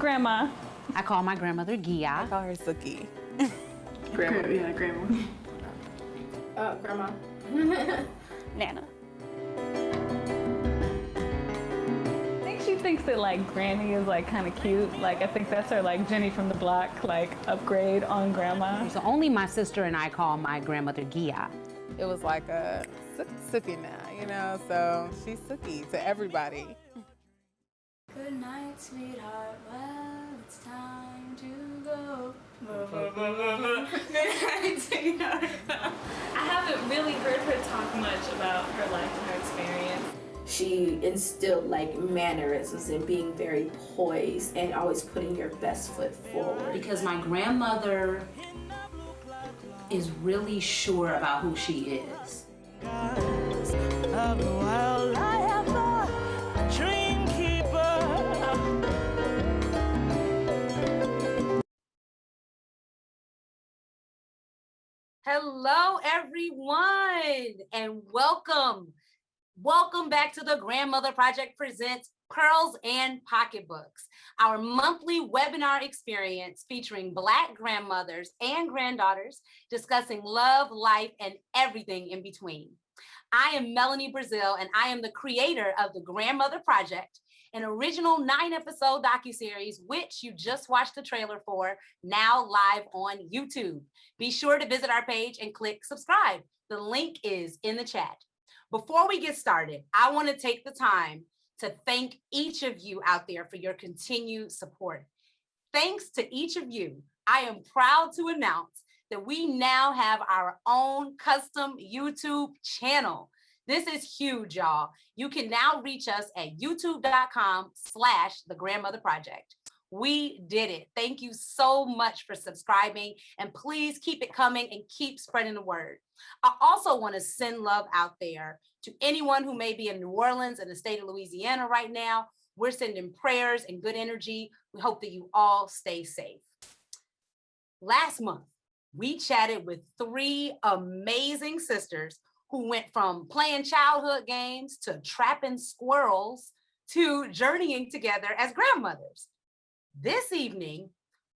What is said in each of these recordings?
Grandma. I call my grandmother Gia. I call her Suki. Grandma. Yeah, Grandma. Grandma. Nana. I think she thinks that like Granny is like kind of cute. Like I think that's her like Jenny from the Block like upgrade on Grandma. So only my sister and I call my grandmother Gia. It was like a Suki now, you know, so she's Suki to everybody. Good night, sweetheart. Well, it's time to go. Good night, sweetheart. I haven't really heard her talk much about her life and her experience. She instilled like mannerisms and being very poised and always putting your best foot forward. Because my grandmother is really sure about who she is. Hello, everyone, and welcome. Welcome back to the Grandmother Project presents Pearls and Pocketbooks, our monthly webinar experience featuring Black grandmothers and granddaughters discussing love, life, and everything in between. I am Melanie Brazil, and I am the creator of the Grandmother Project, an original 9-episode docuseries, which you just watched the trailer for, now live on YouTube. Be sure to visit our page and click subscribe. The link is in the chat. Before we get started, I want to take the time to thank each of you out there for your continued support. Thanks to each of you, I am proud to announce that we now have our own custom YouTube channel. This is huge, y'all. You can now reach us at youtube.com/The Grandmother Project. We did it. Thank you so much for subscribing, and please keep it coming and keep spreading the word. I also want to send love out there to anyone who may be in New Orleans and the state of Louisiana right now. We're sending prayers and good energy. We hope that you all stay safe. Last month, we chatted with 3 amazing sisters who went from playing childhood games to trapping squirrels to journeying together as grandmothers. This evening,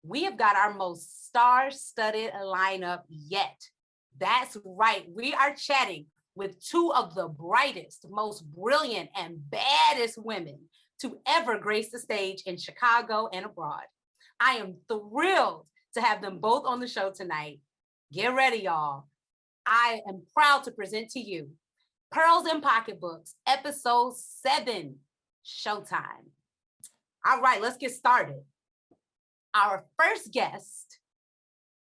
we have got our most star-studded lineup yet. That's right, we are chatting with 2 of the brightest, most brilliant, and baddest women to ever grace the stage in Chicago and abroad. I am thrilled to have them both on the show tonight. Get ready, y'all. I am proud to present to you Pearls and Pocketbooks, episode 7, Showtime. All right, let's get started. Our first guest,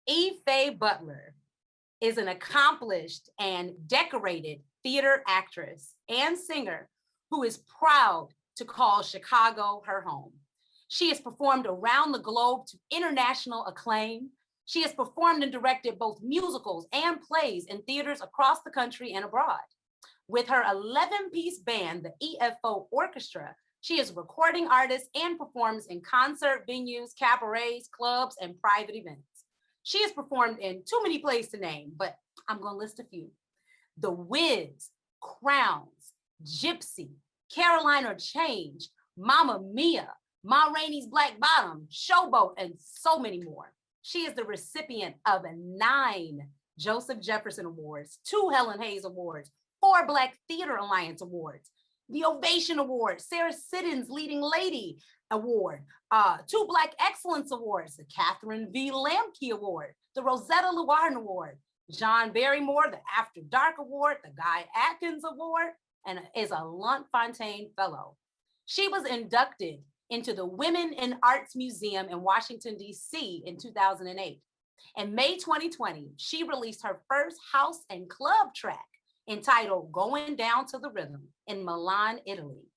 Faye Butler, is an accomplished and decorated theater actress and singer who is proud to call Chicago her home. She has performed around the globe to international acclaim. She has performed and directed both musicals and plays in theaters across the country and abroad. With her 11-piece band, the EFO Orchestra, she is a recording artist and performs in concert venues, cabarets, clubs, and private events. She has performed in too many places to name, but I'm going to list a few. The Wiz, Crowns, Gypsy, Caroline or Change, Mamma Mia, Ma Rainey's Black Bottom, Showboat, and so many more. She is the recipient of 9 Joseph Jefferson Awards, 2 Helen Hayes Awards, 4 Black Theater Alliance Awards, the Ovation Award, Sarah Siddon's Leading Lady Award, 2 Black Excellence Awards, the Catherine V. Lamke Award, the Rosetta Llewellyn Award, John Barrymore, the After Dark Award, the Guy Atkins Award, and is a Lunt Fontaine Fellow. She was inducted into the Women in Arts Museum in Washington, D.C. in 2008. In May 2020, she released her first house and club track entitled Going Down to the Rhythm in Milan, Italy.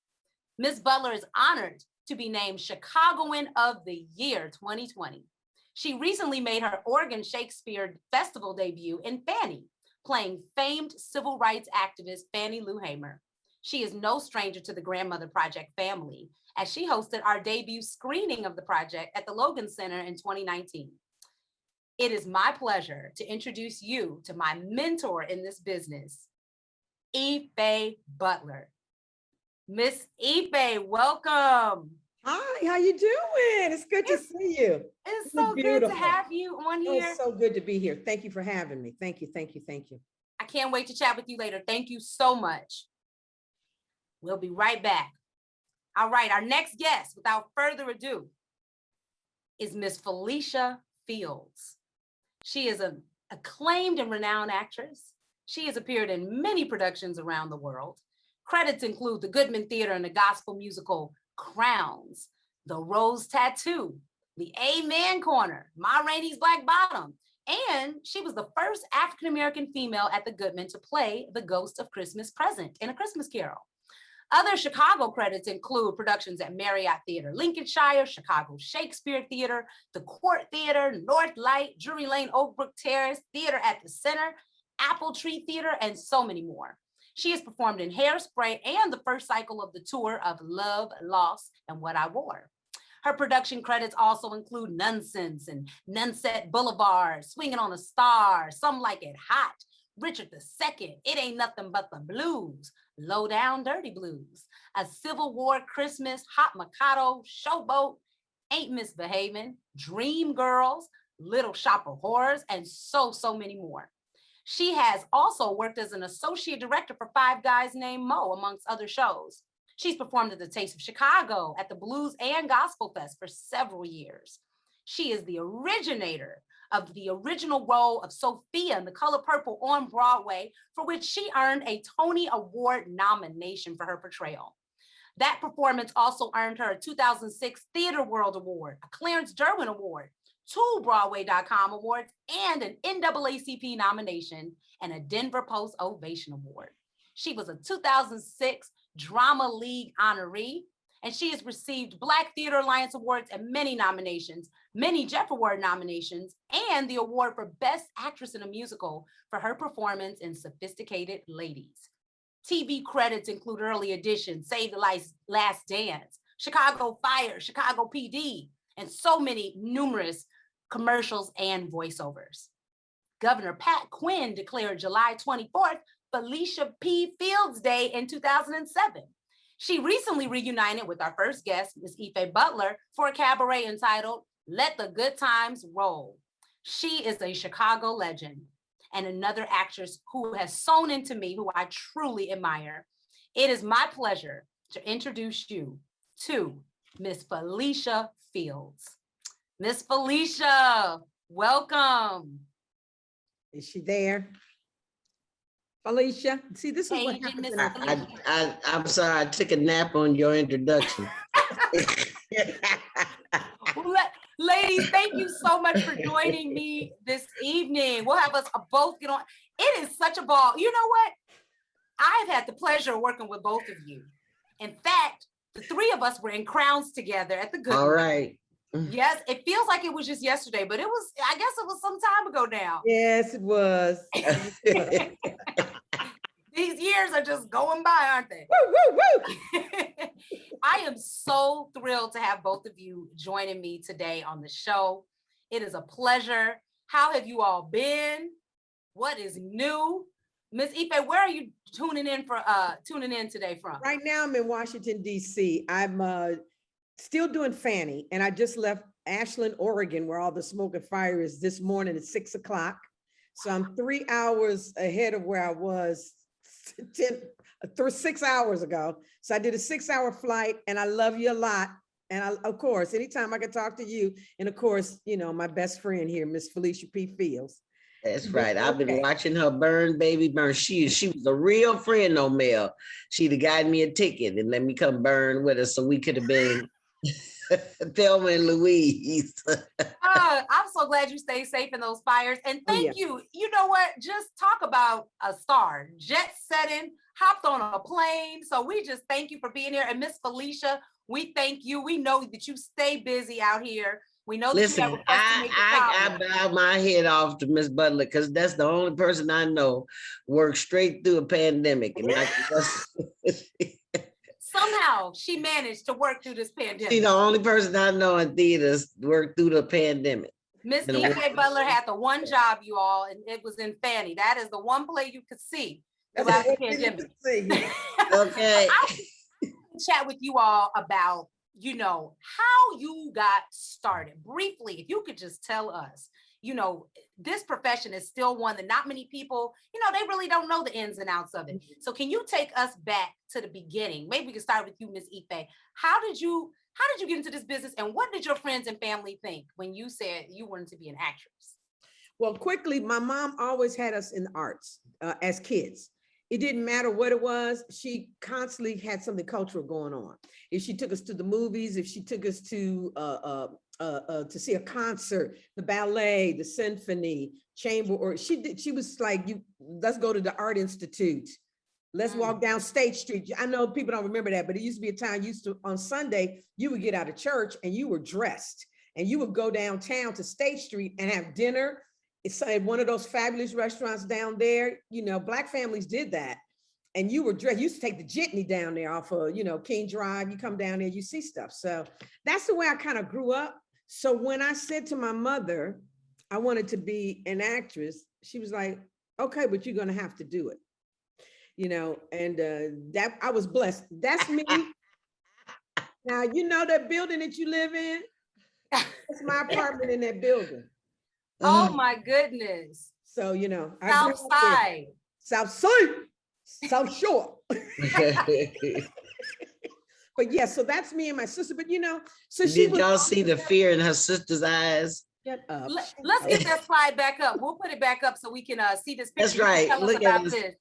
Ms. Butler is honored to be named Chicagoan of the Year 2020. She recently made her Oregon Shakespeare Festival debut in Fanny, playing famed civil rights activist Fannie Lou Hamer. She is no stranger to the Grandmother Project family, as she hosted our debut screening of the project at the Logan Center in 2019. It is my pleasure to introduce you to my mentor in this business, Faye Butler. Miss Faye, welcome. Hi, how you doing? It's good to see you. It's You're so good to beautiful. have you on Oh, here. it's so good to be here. Thank you for having me. Thank you, thank you, thank you. I can't wait to chat with you later. Thank you so much. We'll be right back. All right, our next guest, without further ado, is Miss Felicia Fields. She is an acclaimed and renowned actress. She has appeared in many productions around the world. Credits include the Goodman Theater and the gospel musical Crowns, The Rose Tattoo, The Amen Corner, Ma Rainey's Black Bottom, and she was the first African-American female at the Goodman to play the Ghost of Christmas Present in A Christmas Carol. Other Chicago credits include productions at Marriott Theater, Lincolnshire, Chicago Shakespeare Theater, the Court Theater, North Light, Drury Lane, Oak Brook Terrace, Theater at the Center, Apple Tree Theater, and so many more. She has performed in Hairspray and the first cycle of the tour of Love, Loss, and What I Wore. Her production credits also include Nonsense and Nunset Boulevard, Swinging on a Star, Some Like It Hot, Richard II, It Ain't Nothing But the Blues, Low Down Dirty Blues, A Civil War Christmas, Hot Mikado, Showboat, Ain't Misbehaving, Dream Girls, Little Shop of Horrors, and so many more. She has also worked as an associate director for Five Guys Named Mo, amongst other shows. She's performed at the Taste of Chicago, at the Blues and Gospel Fest for several years. She is the originator of the original role of Sophia in The Color Purple on Broadway, for which she earned a Tony Award nomination for her portrayal. That performance also earned her a 2006 Theater World Award, a Clarence Derwin Award, 2 Broadway.com awards, and an NAACP nomination and a Denver Post Ovation Award. She was a 2006 Drama League honoree, and she has received Black Theater Alliance Awards and many nominations, many Jeff Award nominations, and the award for Best Actress in a Musical for her performance in Sophisticated Ladies. TV credits include Early Edition, Save the Last Dance, Chicago Fire, Chicago PD, and so many numerous commercials and voiceovers. Governor Pat Quinn declared July 24th Felicia P. Fields Day in 2007. She recently reunited with our first guest, Ms. Faye Butler, for a cabaret entitled Let the Good Times Roll. She is a Chicago legend and another actress who has sewn into me, who I truly admire. It is my pleasure to introduce you to Miss Felicia Fields. Miss Felicia, welcome. Is she there? Felicia, see, this is what Agent happens. Miss in our- Felicia. I'm sorry, I took a nap on your introduction. Ladies, thank you so much for joining me this evening. We'll have us both get on. It is such a ball. You know what? I've had the pleasure of working with both of you. In fact, the three of us were in Crowns together at the Good. All right. Yes, it feels like it was just yesterday, but I guess it was some time ago now. Yes, it was. These years are just going by, aren't they? Woo, woo, woo. I am so thrilled to have both of you joining me today on the show. It is a pleasure. How have you all been? What is new? Miss Ife, where are you tuning in today from? Right now I'm in Washington, D.C. I'm still doing Fanny, and I just left Ashland, Oregon, where all the smoke and fire is this morning at 6 o'clock. So I'm 3 hours ahead of where I was 6 hours ago. So I did a 6-hour flight, and I love you a lot. And of course, anytime I can talk to you, and of course, you know, my best friend here, Miss Felicia P. Fields. That's right. I've been watching her burn, baby, burn. She was a real friend, no Mel. She'd have gotten me a ticket and let me come burn with her, so we could have been Thelma and Louise. I'm so glad you stayed safe in those fires. And thank you. You know what? Just talk about a star. Jet setting, hopped on a plane. So we just thank you for being here. And Miss Felicia, we thank you. We know that you stay busy out here. We know that Listen, you have requests to make the I bow my head off to Miss Butler, because that's the only person I know worked straight through a pandemic. And somehow she managed to work through this pandemic. She's the only person I know in theaters worked through the pandemic. Miss E.J. Butler had the one job, you all, and it was in Fanny. That is the one play you could see throughout the pandemic. Okay. I chat with you all about you know, how you got started. Briefly, if you could just tell us, you know, this profession is still one that not many people, you know, they really don't know the ins and outs of it. So can you take us back to the beginning? Maybe we can start with you, Miss Ife. How did you get into this business, and what did your friends and family think when you said you wanted to be an actress? Well, quickly, my mom always had us in the arts as kids. It didn't matter what it was. She constantly had something cultural going on. If she took us to the movies, if she took us to see a concert, the ballet, the symphony, chamber, or she was like, let's go to the Art Institute. Let's walk down State Street. I know people don't remember that, but it used to be a time on Sunday, you would get out of church and you were dressed and you would go downtown to State Street and have dinner. It's at one of those fabulous restaurants down there. You know, Black families did that. And you were dressed, you used to take the jitney down there off of, you know, King Drive. You come down there, you see stuff. So that's the way I kind of grew up. So when I said to my mother, I wanted to be an actress, she was like, okay, but you're going to have to do it. You know, and that I was blessed. That's me. Now, you know that building that you live in? That's my apartment in that building. Oh my goodness. So, you know, South Side. South Shore. But yeah, so that's me and my sister. But you know, so did y'all see the fear in her sister's eyes? Shut up. Let's get that slide back up. We'll put it back up so we can see this picture. That's right. Look at this.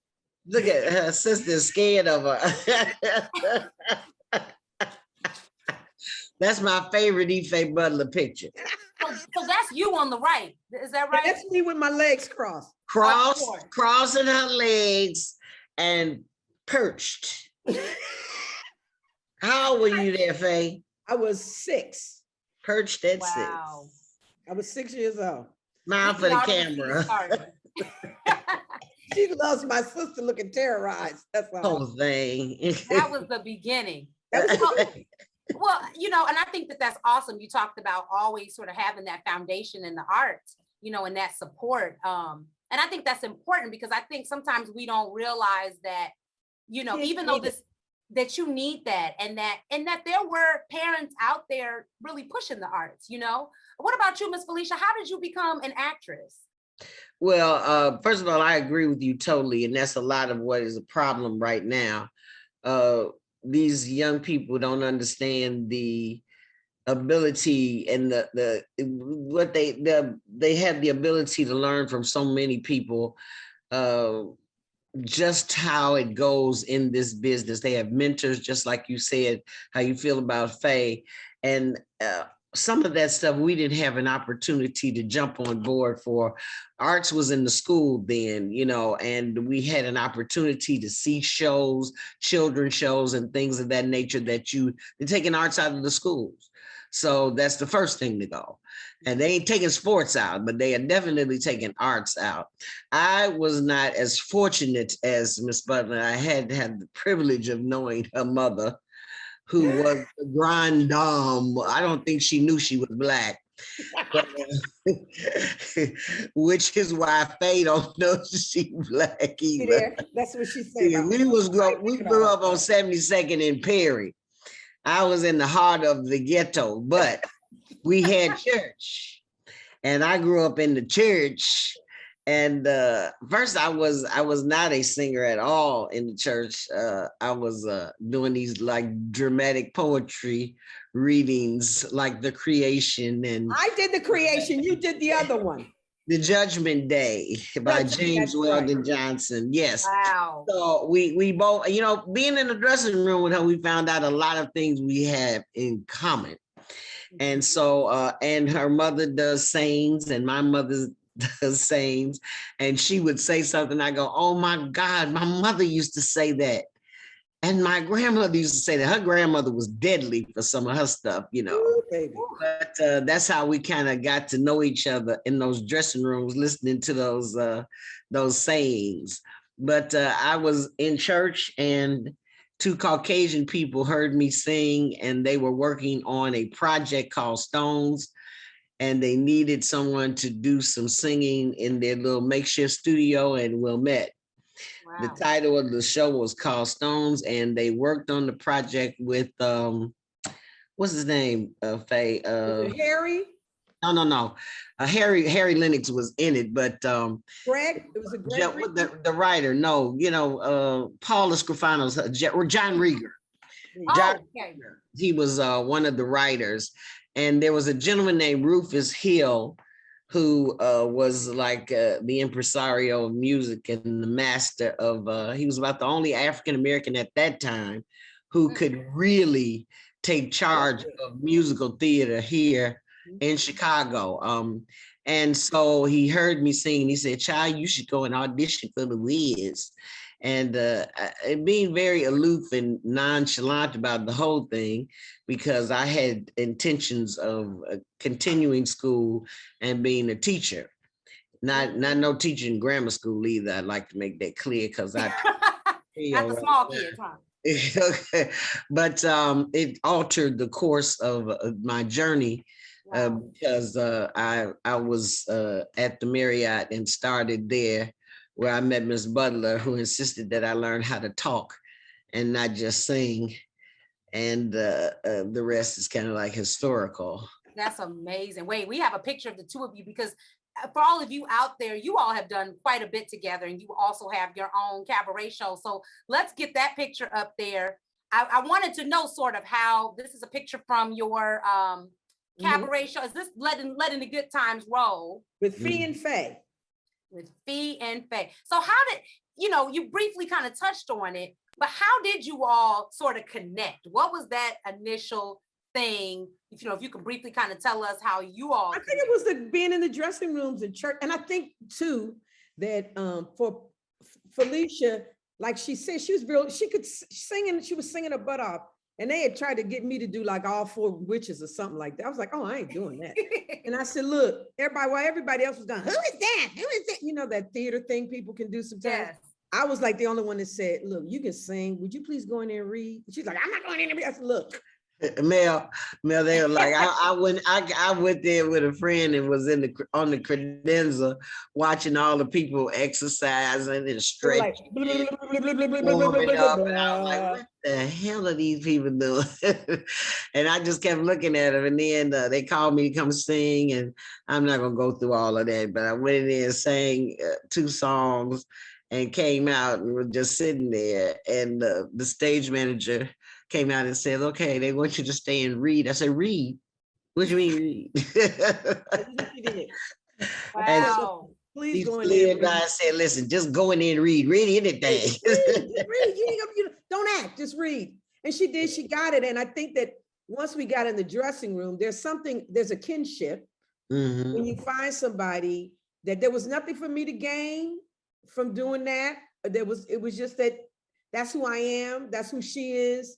Look at her sister scared of her. That's my favorite Ife Butler picture. So that's you on the right. Is that right? And that's me with my legs crossed. Crossing her legs and perched. How old were you there, Faye? I was 6. Perched at 6. I was 6 years old. Smile for the camera. She loves my sister looking terrorized. That's all. Whole thing. That was the beginning. Well, you know, and I think that that's awesome. You talked about always sort of having that foundation in the arts, you know, and that support. And I think that's important because I think sometimes we don't realize that, you know, even though that you need that and that there were parents out there really pushing the arts, you know. What about you, Miss Felicia? How did you become an actress? Well, first of all, I agree with you totally. And that's a lot of what is a problem right now. These young people don't understand the ability and they have the ability to learn from so many people, just how it goes in this business. They have mentors, just like you said, how you feel about Faye. And some of that stuff we didn't have an opportunity to jump on board for. Arts was in the school then, you know, and we had an opportunity to see shows, children's shows and things of that nature they're taking arts out of the schools. So that's the first thing to go. And they ain't taking sports out, but they are definitely taking arts out. I was not as fortunate as Miss Butler. I had the privilege of knowing her mother, who was the grande dame. I don't think she knew she was Black, but, which is why Faye don't know she Black either. That's what she said. Yeah, we grew up on 72nd and Perry. I was in the heart of the ghetto, but we had church, and I grew up in the church. And first, I was not a singer at all in the church. I was doing these like dramatic poetry readings, like The Creation, and I did The Creation. You did the other one. The Judgment Day by James Weldon Johnson. Yes. Wow. So we both, you know, being in the dressing room with her, we found out a lot of things we have in common. And so, and her mother does sayings, and my mother does sayings, and she would say something. I go, oh my God, my mother used to say that. And my grandmother used to say that. Her grandmother was deadly for some of her stuff, you know. Ooh, baby. But that's how we kind of got to know each other in those dressing rooms, listening to those sayings. But I was in church, and 2 Caucasian people heard me sing, and they were working on a project called Stones, and they needed someone to do some singing in their little makeshift studio in Wilmette. Wow. The title of the show was called Stones, and they worked on the project with, what what's his name? Faye. Was it Harry? No. Harry Lennox was in it, but Greg? It was a Greg. the writer. No, Paula Scrofano's or John Rieger. John, Okay. he was one of the writers, and there was a gentleman named Rufus Hill who was like the impresario of music and the master of, he was about the only African-American at that time who could really take charge of musical theater here in Chicago. And so he heard me sing and he said, "Child, you should go and audition for The Wiz." And being very aloof and nonchalant about the whole thing, because I had intentions of continuing school and being a teacher. Not no teacher in grammar school either. I'd like to make that clear because I Not the small kids, huh? But it altered the course of my journey because I was at the Marriott and started there, where I met Miss Butler, who insisted that I learn how to talk and not just sing. And the rest is kind of like historical. That's amazing. Wait, we have a picture of the two of you because for all of you out there, you all have done quite a bit together and you also have your own cabaret show. So let's get that picture up there. I wanted to know sort of how, this is a picture from your cabaret show. Is this letting the good times roll? With Fee and Faye. With Fee and Faye. So how did, you briefly kind of touched on it, but how did you all sort of connect? What was that initial thing? If you can briefly kind of tell us how you all. I think it was being in the dressing rooms in church. And I think too, that for Felicia, like she said, she could sing and she was singing her butt off. And they had tried to get me to do like all four witches or something like that. I was like, oh, I ain't doing that. And I said, look, while everybody else was going, who is that? Who is that? That theater thing people can do sometimes. Yes. I was like the only one that said, look, you can sing. Would you please go in there and read? She's like, I'm not going in there and read. I said, look. Mel, they were like, I went there with a friend and was on the credenza watching all the people exercising and stretching, warming up, and I was like, what the hell are these people doing? And I just kept looking at them, and then they called me to come sing, and I'm not gonna go through all of that, but I went in there and sang 2 songs and came out and was just sitting there, and the stage manager came out and said, okay, they want you to stay and read. I said, read? What do you mean read? Wow. Please go in there. I said, listen, just go in there and read anything. Read. You don't act, just read. And she did, she got it. And I think that once we got in the dressing room, there's a kinship. When you find somebody that there was nothing for me to gain from doing that. It was just that's who I am, that's who she is.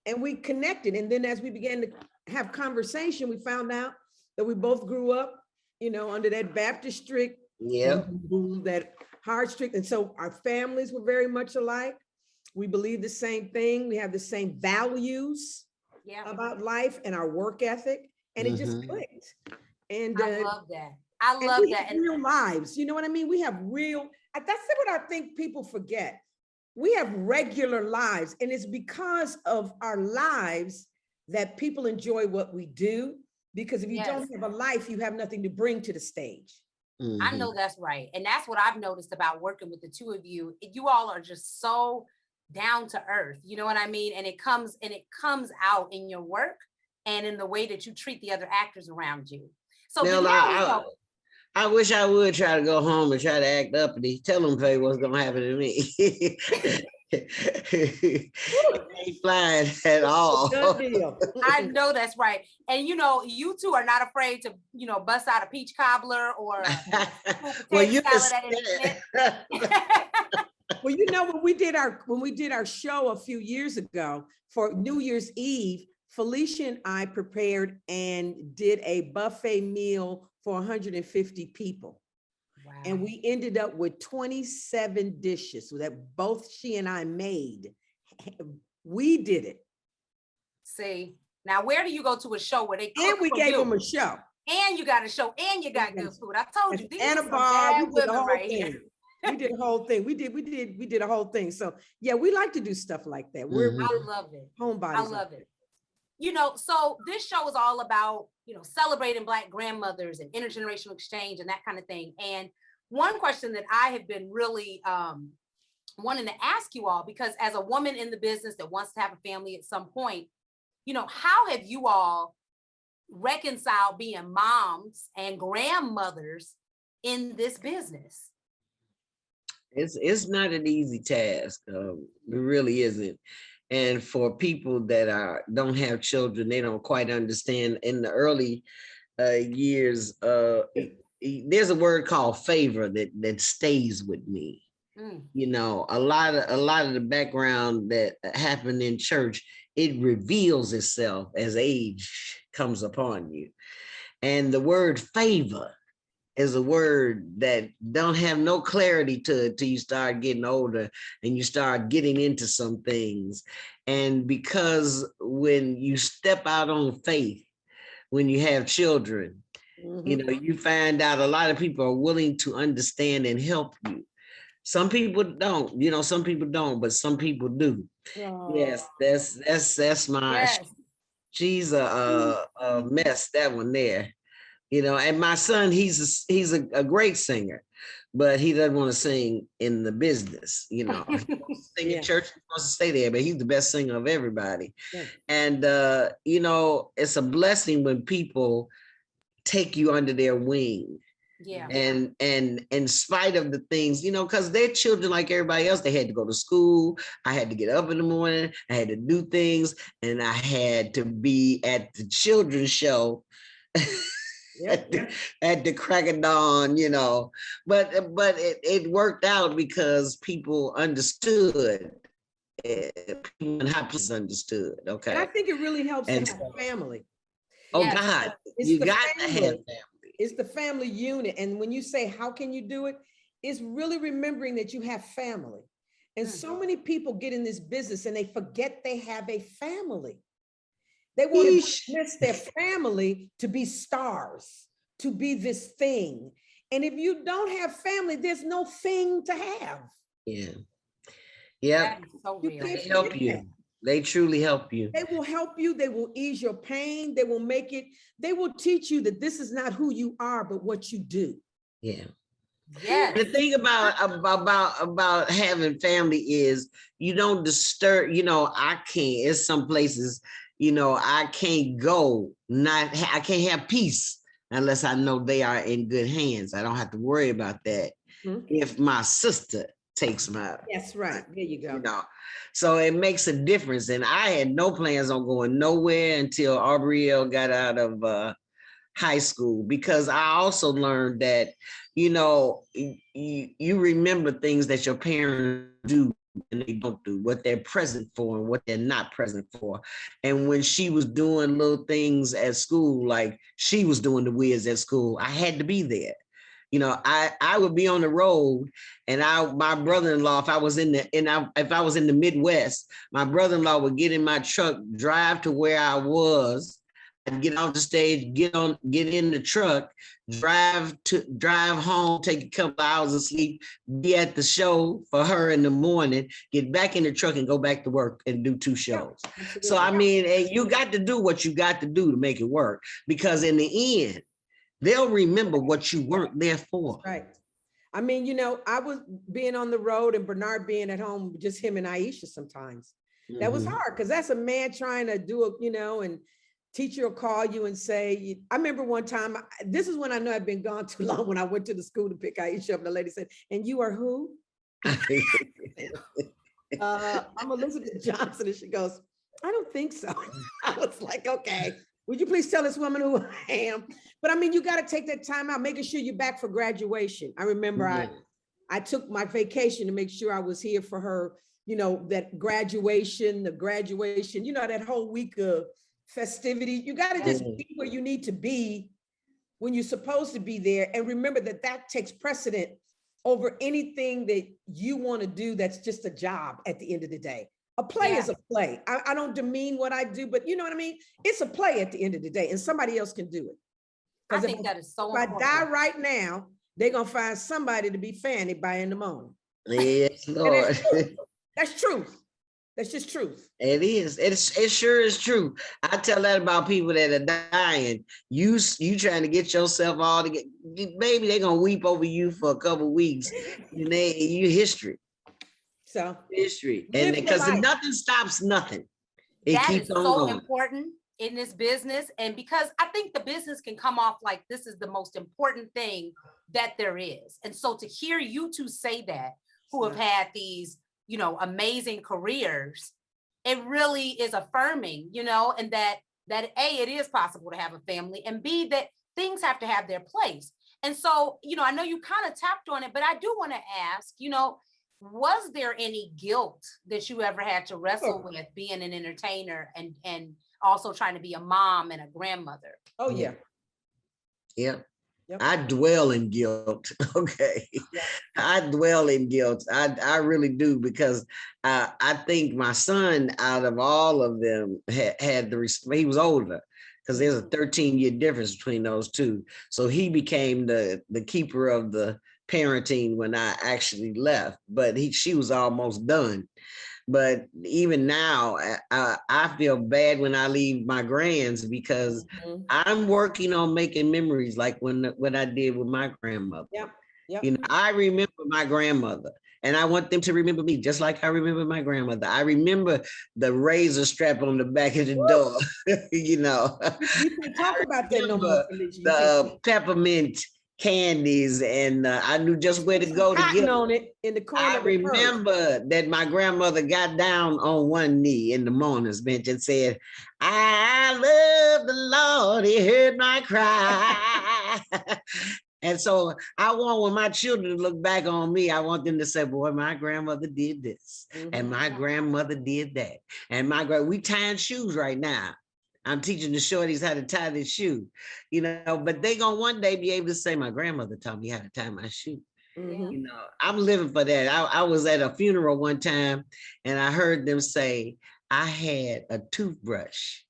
And we connected. And then as we began to have conversation, we found out that we both grew up, under that Baptist strict, that hard strict. And so our families were very much alike. We believe the same thing. We have the same values about life and our work ethic. And it just clicked. And I love that. I love that. And real lives, you know what I mean? We have that's what I think people forget. We have regular lives, and it's because of our lives that people enjoy what we do. Because if you don't have a life, you have nothing to bring to the stage. I know that's right. And that's what I've noticed about working with the two of you. You all are just so down to earth. You know what I mean? And it comes out in your work and in the way that you treat the other actors around you. So I wish I would try to go home and try to act uppity. Tell them, Faye, what's going to happen to me. Ain't flying at all. I know that's right. And you two are not afraid to, bust out a peach cobbler or well, you well, when we did our show a few years ago for New Year's Eve, Felicia and I prepared and did a buffet meal for 150 people. Wow. And we ended up with 27 dishes that both she and I made. We did it. See, now where do you go to a show where they cook and we gave them a show. And you got a show and you got good food. I told you. And a bar. We did the whole thing. We did a whole thing. We did a whole thing. So yeah, we like to do stuff like that. I love it. Homebodies. I love it. you know, so this show is all about, you know, celebrating Black grandmothers and intergenerational exchange and that kind of thing. And one question that I have been really wanting to ask you all, because as a woman in the business that wants to have a family at some point, you know, how have you all reconciled being moms and grandmothers in this business? It's not an easy task. It really isn't. And for people that don't have children, they don't quite understand. In the early years, there's a word called favor that stays with me. You know, a lot of the background that happened in church, it reveals itself as age comes upon you. And the word favor is a word that don't have no clarity to it till you start getting older and you start getting into some things. And because when you step out on faith, when you have children, you know, you find out a lot of people are willing to understand and help you. Some people don't, you know, some people don't, but some people do. Yes, that's my, she's a mess, that one there. You know, and my son, he's a great singer, but he doesn't want to sing in the business. You know, he wants to sing in church, he wants to stay there, but he's the best singer of everybody. And you know, it's a blessing when people take you under their wing. And in spite of the things, you know, because they're children like everybody else, they had to go to school. I had to get up in the morning, I had to do things, and I had to be at the children's show. At the crack of dawn, you know, but it worked out because people understood. People in high places understood. Okay, and I think it really helps to have family. Oh God, you got to have family. It's the family unit, and when you say how can you do it, it's really remembering that you have family. And so many people get in this business and they forget they have a family. They want to dismiss their family to be stars, to be this thing. And if you don't have family, there's no thing to have. Yeah. Yeah. So they help you. They truly help you. They will help you. They will ease your pain. They will make it, they will teach you that this is not who you are, but what you do. Yeah. Yeah. The thing about having family is you don't disturb, you know, I can't, it's some places, you know, I can't go, I can't have peace unless I know they are in good hands. I don't have to worry about that. If my sister takes my. That's right. There you go. You know, so it makes a difference. And I had no plans on going nowhere until Aubrielle got out of high school, because I also learned that, you know, you remember things that your parents do and they don't do, what they're present for and what they're not present for. And when she was doing little things at school, like she was doing the whiz at school, I had to be there. You know, I would be on the road, and my brother-in-law, if I was in the Midwest, my brother-in-law would get in my truck, drive to where I was, and get off the stage, get in the truck, drive home, take a couple hours of sleep, be at the show for her in the morning, get back in the truck and go back to work and do 2 shows. So, I mean, you got to do what you got to do to make it work, because in the end, they'll remember what you weren't there for. Right. I mean, you know, I was being on the road and Bernard being at home, just him and Aisha sometimes. That was hard, because that's a man trying to do it, you know, and teacher will call you and say, I remember one time, this is when I know I've been gone too long, when I went to the school to pick Aisha up, and the lady said, "And you are who?" I'm Elizabeth Johnson. And she goes, "I don't think so." I was like, okay, would you please tell this woman who I am? But I mean, you got to take that time out, making sure you're back for graduation. I remember I took my vacation to make sure I was here for her, you know, that graduation, you know, that whole week of festivity. You got to just be where you need to be when you're supposed to be there. And remember that takes precedent over anything that you want to do that's just a job at the end of the day. A play is a play. I don't demean what I do, but you know what I mean? It's a play at the end of the day, and somebody else can do it. I think that is so important. If I die right now, they're going to find somebody to be Fanny by in the morning. Yes, Lord. That's truth. That's just truth. It is. It sure is true. I tell that about people that are dying. You trying to get yourself all together. Maybe they're gonna weep over you for a couple weeks. And you history. So History. And live your because life. nothing stops nothing. It That keeps is on so going. important in this business. And because I think the business can come off like this is the most important thing that there is. And so to hear you two say that, who have had these, you know, amazing careers, it really is affirming, you know, and that A, it is possible to have a family, and B, that things have to have their place. And so, you know, I know you kind of tapped on it, but I do want to ask, you know, was there any guilt that you ever had to wrestle with being an entertainer and also trying to be a mom and a grandmother? Oh yeah. Yeah. Yep. I dwell in guilt. Okay. Yeah. I dwell in guilt. I really do, because I think my son, out of all of them, had the respect. He was older, because there's a 13-year difference between those two. So he became the keeper of the parenting when I actually left, but she was almost done. But even now, I feel bad when I leave my grands, because I'm working on making memories like what I did with my grandmother. Yep. Yep. You know, I remember my grandmother, and I want them to remember me just like I remember my grandmother. I remember the razor strap on the back of the door. You know, You can talk about that no more, Felicia. the peppermint candies, and I knew just where to go to Cotton get on it in the corner. I of the purse. remember that my grandmother got down on one knee in the mourner's bench and said, "I love the Lord, he heard my cry." And so I want, when my children look back on me, I want them to say, "Boy, my grandmother did this, and my grandmother did that." And we tying shoes right now. I'm teaching the shorties how to tie their shoe, you know, but they gonna one day be able to say, "My grandmother taught me how to tie my shoe." You know, I'm living for that. I was at a funeral one time, and I heard them say, "I had a toothbrush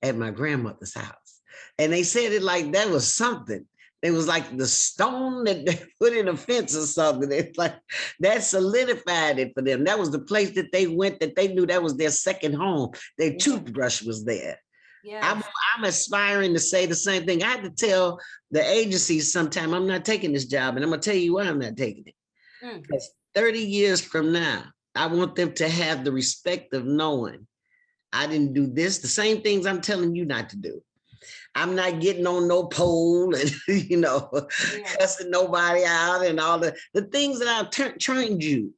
at my grandmother's house." And they said it like that was something. It was like the stone that they put in a fence or something. It's like that solidified it for them. That was the place that they went, that they knew that was their second home. Their toothbrush was there. Yeah. I'm aspiring to say the same thing. I had to tell the agencies sometime, I'm not taking this job, and I'm gonna tell you why I'm not taking it. Because 30 years from now, I want them to have the respect of knowing I didn't do this, the same things I'm telling you not to do. I'm not getting on no pole and, you know, cussing nobody out and all the things that I've trained you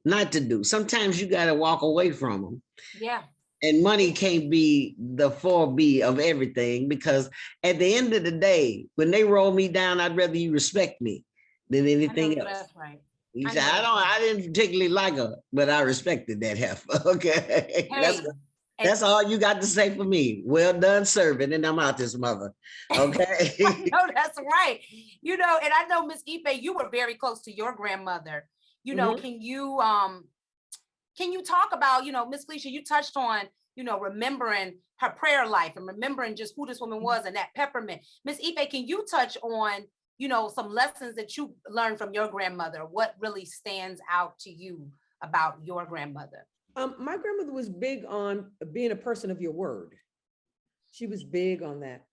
not to do. Sometimes you got to walk away from them. Yeah. And money can't be the 4B of everything, because at the end of the day, when they roll me down, I'd rather you respect me than anything else. That's right. He said, I didn't particularly like her, but I respected that heifer. Okay. Hey, that's all you got to say for me. Well done serving, and I'm out this mother. Okay. No, that's right. You know, and I know Miss Ife, you were very close to your grandmother. You know, can you talk about, you know, Miss Felicia, you touched on, you know, remembering her prayer life and remembering just who this woman was and that peppermint. Miss Ife, can you touch on, you know, some lessons that you learned from your grandmother? What really stands out to you about your grandmother? My grandmother was big on being a person of your word. She was big on that.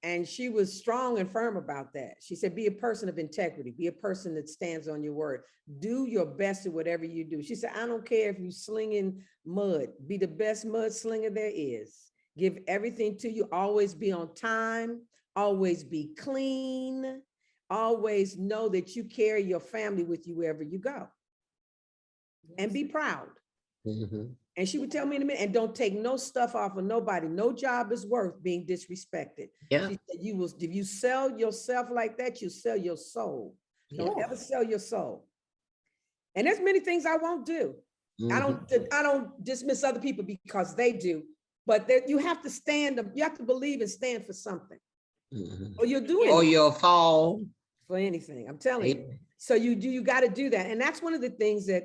And she was strong and firm about that. She said, be a person of integrity, be a person that stands on your word. Do your best at whatever you do. She said, I don't care if you slinging mud, be the best mud slinger there is. Give everything to you, always be on time, always be clean, always know that you carry your family with you wherever you go. And be proud. And she would tell me in a minute, and don't take no stuff off of nobody. No job is worth being disrespected. Yeah. She said, if you sell yourself like that, you sell your soul. Don't ever sell your soul. And there's many things I won't do. I don't dismiss other people because they do, but you have to stand up. You have to believe and stand for something. Or you'll do it. Or you'll fall. For anything, I'm telling you. So you got to do that. And that's one of the things that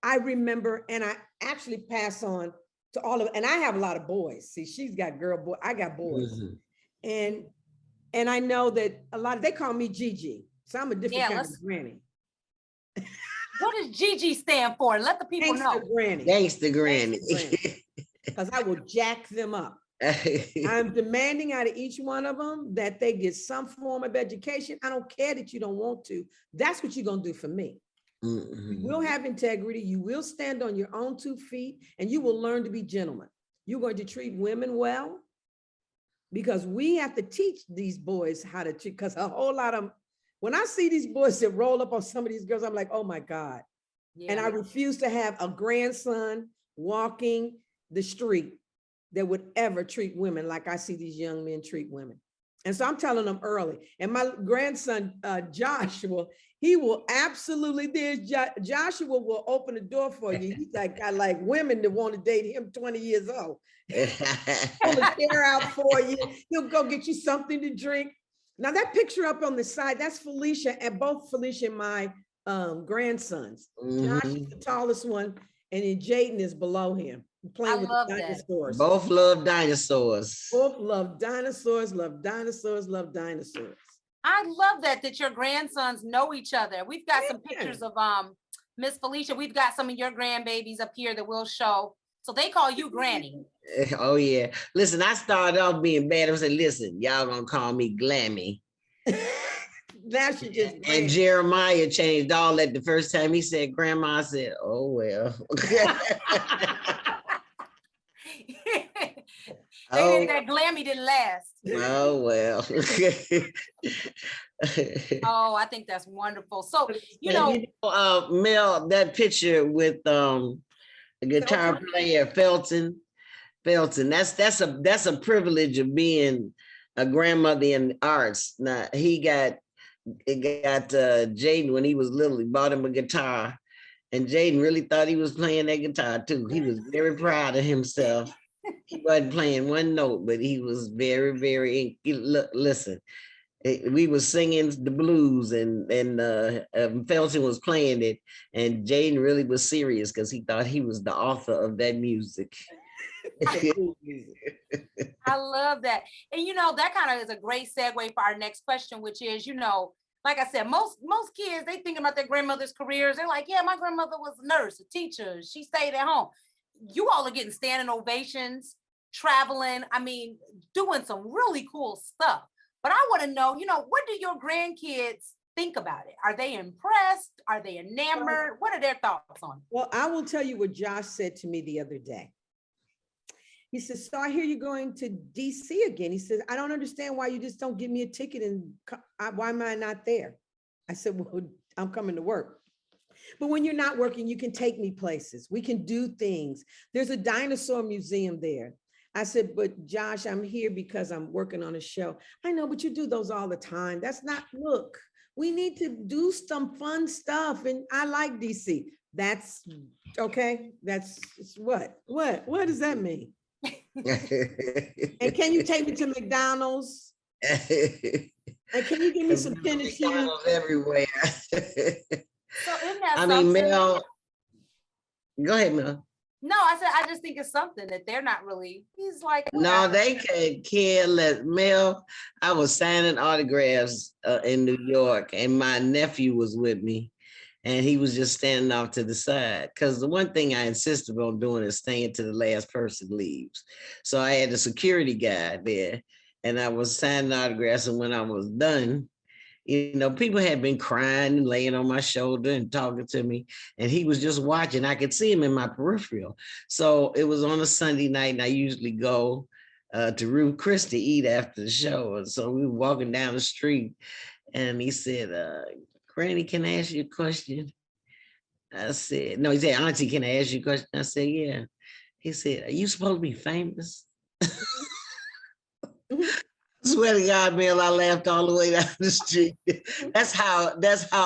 I remember, and I actually pass on to all of, and I have a lot of boys. See, she's got boy, I got boys. And I know that a lot of, they call me Gigi. So I'm a different kind of granny. What does Gigi stand for? Let the people know. Gangster granny. Gangsta granny. Because I will jack them up. I'm demanding out of each one of them that they get some form of education. I don't care that you don't want to. That's what you're going to do for me. You will have integrity. You will stand on your own 2 feet, and you will learn to be gentlemen. You're going to treat women well, because we have to teach these boys how to treat, because a whole lot of them, when I see these boys that roll up on some of these girls, I'm like, oh my God. And I refuse to have a grandson walking the street that would ever treat women like I see these young men treat women. And so I'm telling them early. And my grandson, Joshua, he will absolutely, Joshua will open the door for you. He's like, I like women that want to date him 20 years old. Pull a chair out for you. He'll go get you something to drink. Now that picture up on the side, that's Felicia, and both Felicia and my grandsons. Josh is the tallest one, and then Jaden is below him, playing with dinosaurs. Both love dinosaurs. Both love dinosaurs, love dinosaurs, love dinosaurs. I love that your grandsons know each other. We've got some pictures of Miss Felicia. We've got some of your grandbabies up here that we'll show. So they call you Granny. Oh yeah. Listen, I started off being bad. I said, listen, y'all gonna call me Glammy. That should just and Jeremiah changed all that the first time he said grandma. I said, oh well. That Glammy didn't last. Oh well. Oh, I think that's wonderful. So Mel, that picture with the guitar player Felton. That's a privilege of being a grandmother in the arts. Now he got Jaden when he was little. He bought him a guitar, and Jaden really thought he was playing that guitar too. He was very proud of himself. He wasn't playing one note, but he was very, very. Listen, we were singing the blues, and Felton was playing it, and Jaden really was serious because he thought he was the author of that music. I love that. And that kind of is a great segue for our next question, which is, like I said, most kids, they think about their grandmother's careers. They're like, yeah, my grandmother was a nurse, a teacher. She stayed at home. You all are getting standing ovations, traveling, doing some really cool stuff. But I want to know, what do your grandkids think about it? Are they impressed? Are they enamored? What are their thoughts on it? Well, I will tell you what Josh said to me the other day. He says, so I hear you're going to DC again. He says, I don't understand why you just don't give me a ticket, and why am I not there? I said, well, I'm coming to work. But when you're not working, you can take me places. We can do things. There's a dinosaur museum there. I said, but Josh, I'm here because I'm working on a show. I know, but you do those all the time. That's not, look, we need to do some fun stuff. And I like DC. That's okay. That's what does that mean? And can you take me to McDonald's? And can you give me some tennis shoes? Everywhere. So isn't that Mel, go ahead, Mel. No, I said, I just think it's something that they're not really, he's like. No, they can't care less. Mel, I was signing autographs in New York, and my nephew was with me, and he was just standing off to the side. Because the one thing I insisted on doing is staying till the last person leaves. So I had a security guy there, and I was signing autographs, and when I was done, people had been crying and laying on my shoulder and talking to me, and he was just watching. I could see him in my peripheral. So it was on a Sunday night, and I usually go to Ruth Chris to eat after the show. And so we were walking down the street, and he said, Granny, can I ask you a question? I said, no, he said, Auntie, can I ask you a question? I said, yeah. He said, are you supposed to be famous? Swear to God, Mel, I laughed all the way down the street. That's how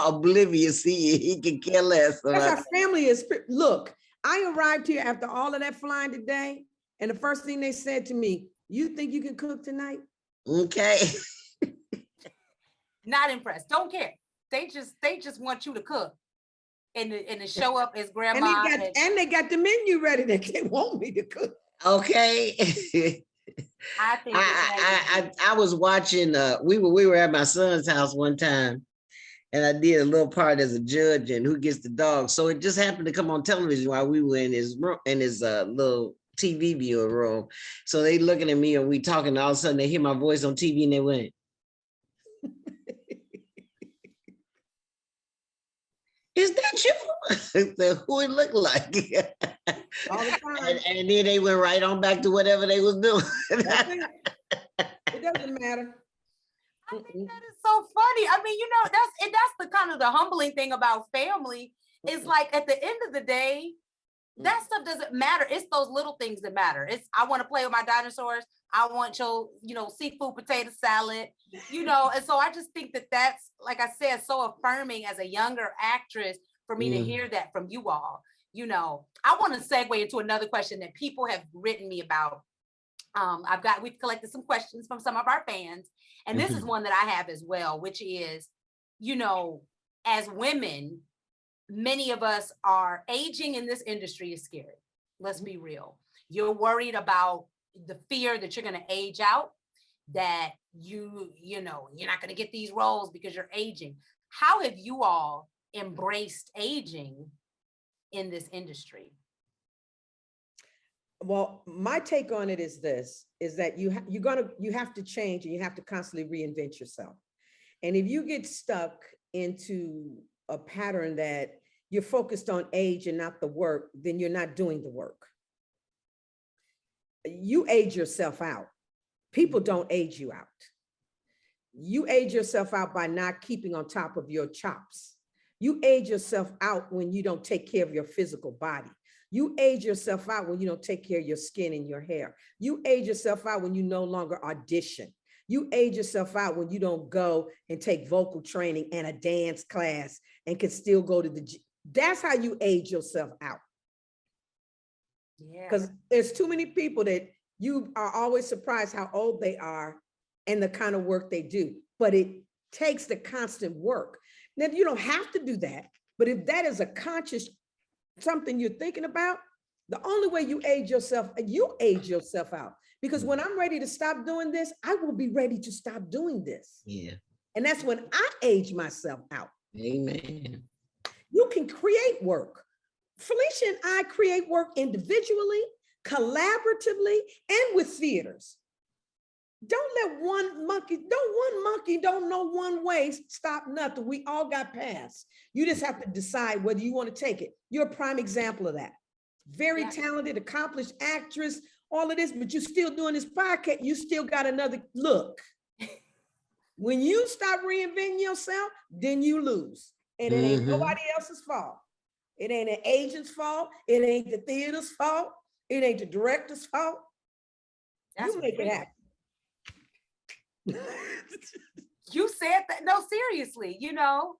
oblivious he is. He can care less. That's our family is. Look, I arrived here after all of that flying today, and the first thing they said to me, you think you can cook tonight? Okay. Not impressed. Don't care. They just want you to cook and to show up as grandma. And they got the menu ready that they want me to cook. Okay. I was watching. We were at my son's house one time, and I did a little part as a judge and Who Gets the Dog. So it just happened to come on television while we were in his room, in his little TV viewer room. So they looking at me and we talking, and all of a sudden they hear my voice on TV and they went, "Is that you?" I said, "Who it look like?" All the time. And then they went right on back to whatever they was doing. That's it. It doesn't matter. I think that is so funny. I mean, you know, that's the kind of the humbling thing about family is like at the end of the day, that stuff doesn't matter. It's those little things that matter. It's I want to play with my dinosaurs. I want your, you know, seafood potato salad, you know. And so I just think that that's, like I said, so affirming as a younger actress for me to hear that from you all. You know, I want to segue into another question that people have written me about. We've collected some questions from some of our fans, and this is one that I have as well, which is, you know, as women, many of us are aging in this industry is scary. Let's be real. You're worried about the fear that you're going to age out, that you know, you're not going to get these roles because you're aging. How have you all embraced aging in this industry? Well, my take on it is this, is that you have to change, and you have to constantly reinvent yourself. And if you get stuck into a pattern that you're focused on age and not the work, then you're not doing the work. You age yourself out. People don't age you out. You age yourself out by not keeping on top of your chops. You age yourself out when you don't take care of your physical body. You age yourself out when you don't take care of your skin and your hair. You age yourself out when you no longer audition. You age yourself out when you don't go and take vocal training and a dance class and can still go to the gym. That's how you age yourself out. Yeah. Because there's too many people that you are always surprised how old they are and the kind of work they do. But it takes the constant work. Now, you don't have to do that. But if that is a conscious something you're thinking about, the only way you age yourself out. Because when I'm ready to stop doing this, I will be ready to stop doing this. Yeah. And that's when I age myself out. Amen. You can create work. Felicia and I create work individually, collaboratively, and with theaters. Don't let one monkey don't know one way stop nothing. We all got past. You just have to decide whether you want to take it. You're a prime example of that. Very talented, accomplished actress, all of this, but you're still doing this podcast. You still got another look. When you stop reinventing yourself, then you lose. And it ain't nobody else's fault. It ain't an agent's fault. It ain't the theater's fault. It ain't the director's fault. You make it happen. You said that. No, seriously, you know,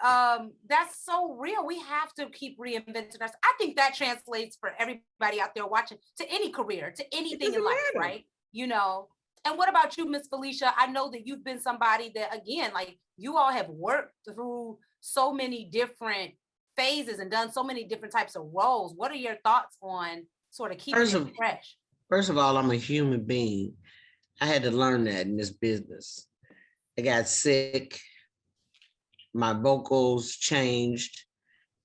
that's so real. We have to keep reinventing ourselves. I think that translates for everybody out there watching to any career, to anything in life, right? You know, and what about you, Miss Felicia? I know that you've been somebody that, again, like you all have worked through so many different phases and done so many different types of roles. What are your thoughts on sort of keeping it fresh? First of all, I'm a human being. I had to learn that in this business. I got sick. My vocals changed.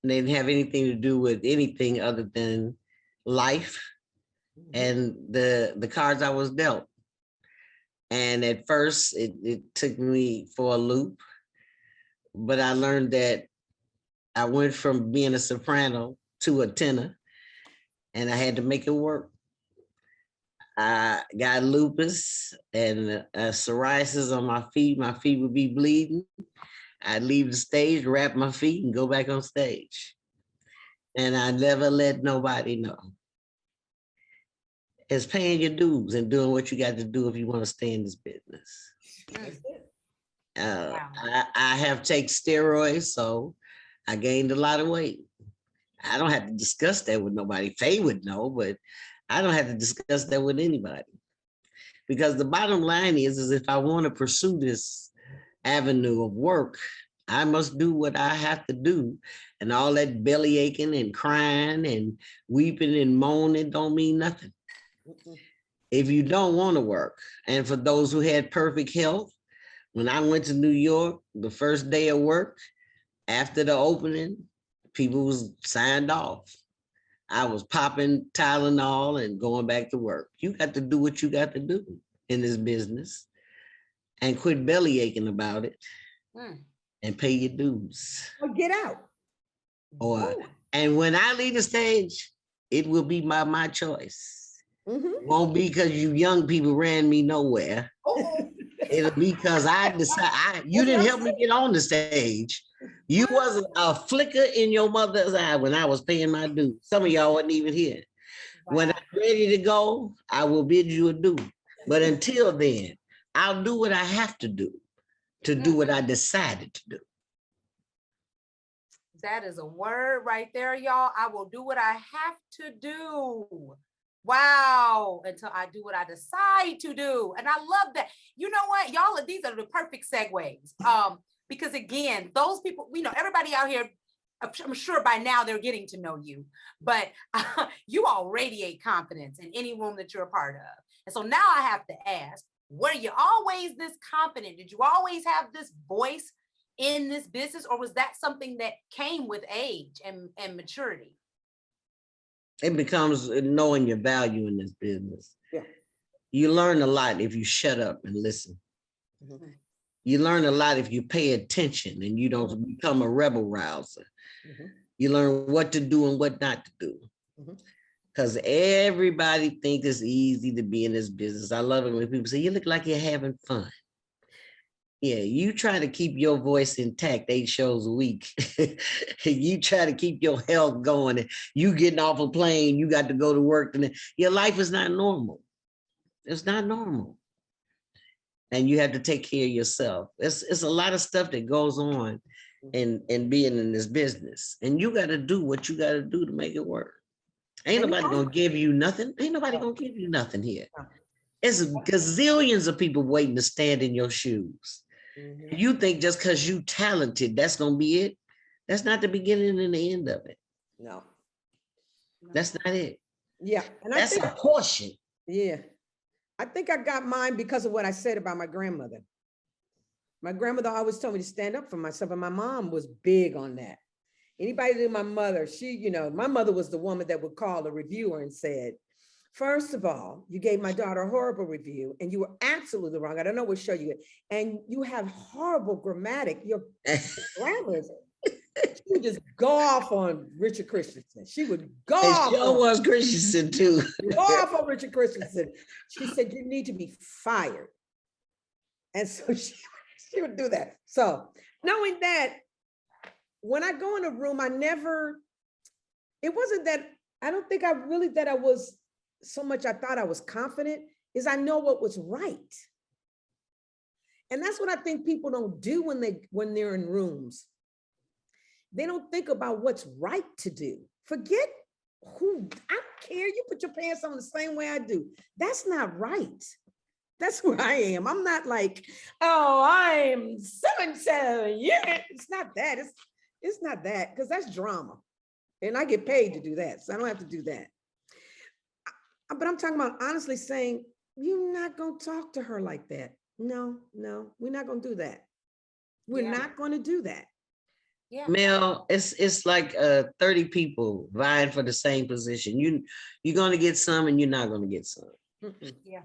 And they didn't have anything to do with anything other than life and the cards I was dealt. And at first, it took me for a loop. But I learned that I went from being a soprano to a tenor, and I had to make it work. I got lupus and psoriasis on my feet. My feet would be bleeding. I'd leave the stage, wrap my feet, and go back on stage. And I never let nobody know. It's paying your dues and doing what you got to do if you want to stay in this business. I have taken steroids, so I gained a lot of weight. I don't have to discuss that with nobody. Faye would know, but I don't have to discuss that with anybody. Because the bottom line is if I want to pursue this avenue of work, I must do what I have to do. And all that belly aching and crying and weeping and moaning don't mean nothing. If you don't want to work, and for those who had perfect health, When I went to New York, the first day of work, after the opening, people was signed off. I was popping Tylenol and going back to work. You got to do what you got to do in this business and quit belly aching about it and pay your dues. Or get out. And when I leave the stage, it will be my choice. Mm-hmm. Won't be because you young people ran me nowhere. Oh. It'll be because I decided you didn't help me get on the stage. You wasn't a flicker in your mother's eye when I was paying my dues. Some of y'all wasn't even here. Wow. When I'm ready to go, I will bid you adieu. But until then, I'll do what I have to do what I decided to do. That is a word right there, y'all. I will do what I have to do. Wow. Until I do what I decide to do. And I love that. You know what, y'all, these are the perfect segues. Because again, those people, everybody out here, I'm sure by now they're getting to know you, but you all radiate confidence in any room that you're a part of. And so now I have to ask, were you always this confident? Did you always have this voice in this business, or was that something that came with age and maturity? It becomes knowing your value in this business. Yeah. You learn a lot if you shut up and listen. Mm-hmm. You learn a lot if you pay attention and you don't become a rebel rouser. Mm-hmm. You learn what to do and what not to do. Because everybody thinks it's easy to be in this business. I love it when people say, you look like you're having fun. Yeah, you try to keep your voice intact 8 shows a week. You try to keep your health going. And you getting off a plane, you got to go to work. And your life is not normal. It's not normal. And you have to take care of yourself. It's a lot of stuff that goes on in being in this business. And you got to do what you got to do to make it work. Ain't nobody going to give you nothing. Ain't nobody going to give you nothing here. It's gazillions of people waiting to stand in your shoes. Mm-hmm. You think just because you talented, that's going to be it. That's not the beginning and the end of it. No. That's not it. Yeah. And that's a portion. Yeah. I think I got mine because of what I said about my grandmother. My grandmother always told me to stand up for myself, and my mom was big on that. Anybody knew my mother, my mother was the woman that would call a reviewer and said, first of all, you gave my daughter a horrible review and you were absolutely wrong. I don't know what show you get. And you have horrible grammatic. Your grammar is. She would just go off on Richard Christensen. She would go off. It was Christensen too. Go off on Richard Christensen. She said, you need to be fired. And so she would do that. So knowing that, when I go in a room, it wasn't that, I don't think I was so much, I thought I was confident, is I know what was right. And that's what I think people don't do when they're in rooms. They don't think about what's right to do. Forget who, I don't care, you put your pants on the same way I do. That's not right. That's who I am. I'm not like, oh, I'm so-and-so. Yeah, it's not that. It's not that, because that's drama. And I get paid to do that, so I don't have to do that. But I'm talking about honestly saying, you're not going to talk to her like that. No, we're not going to do that. We're not going to do that. Yeah. Mel, it's like 30 people vying for the same position. You're going to get some and you're not going to get some. Yeah.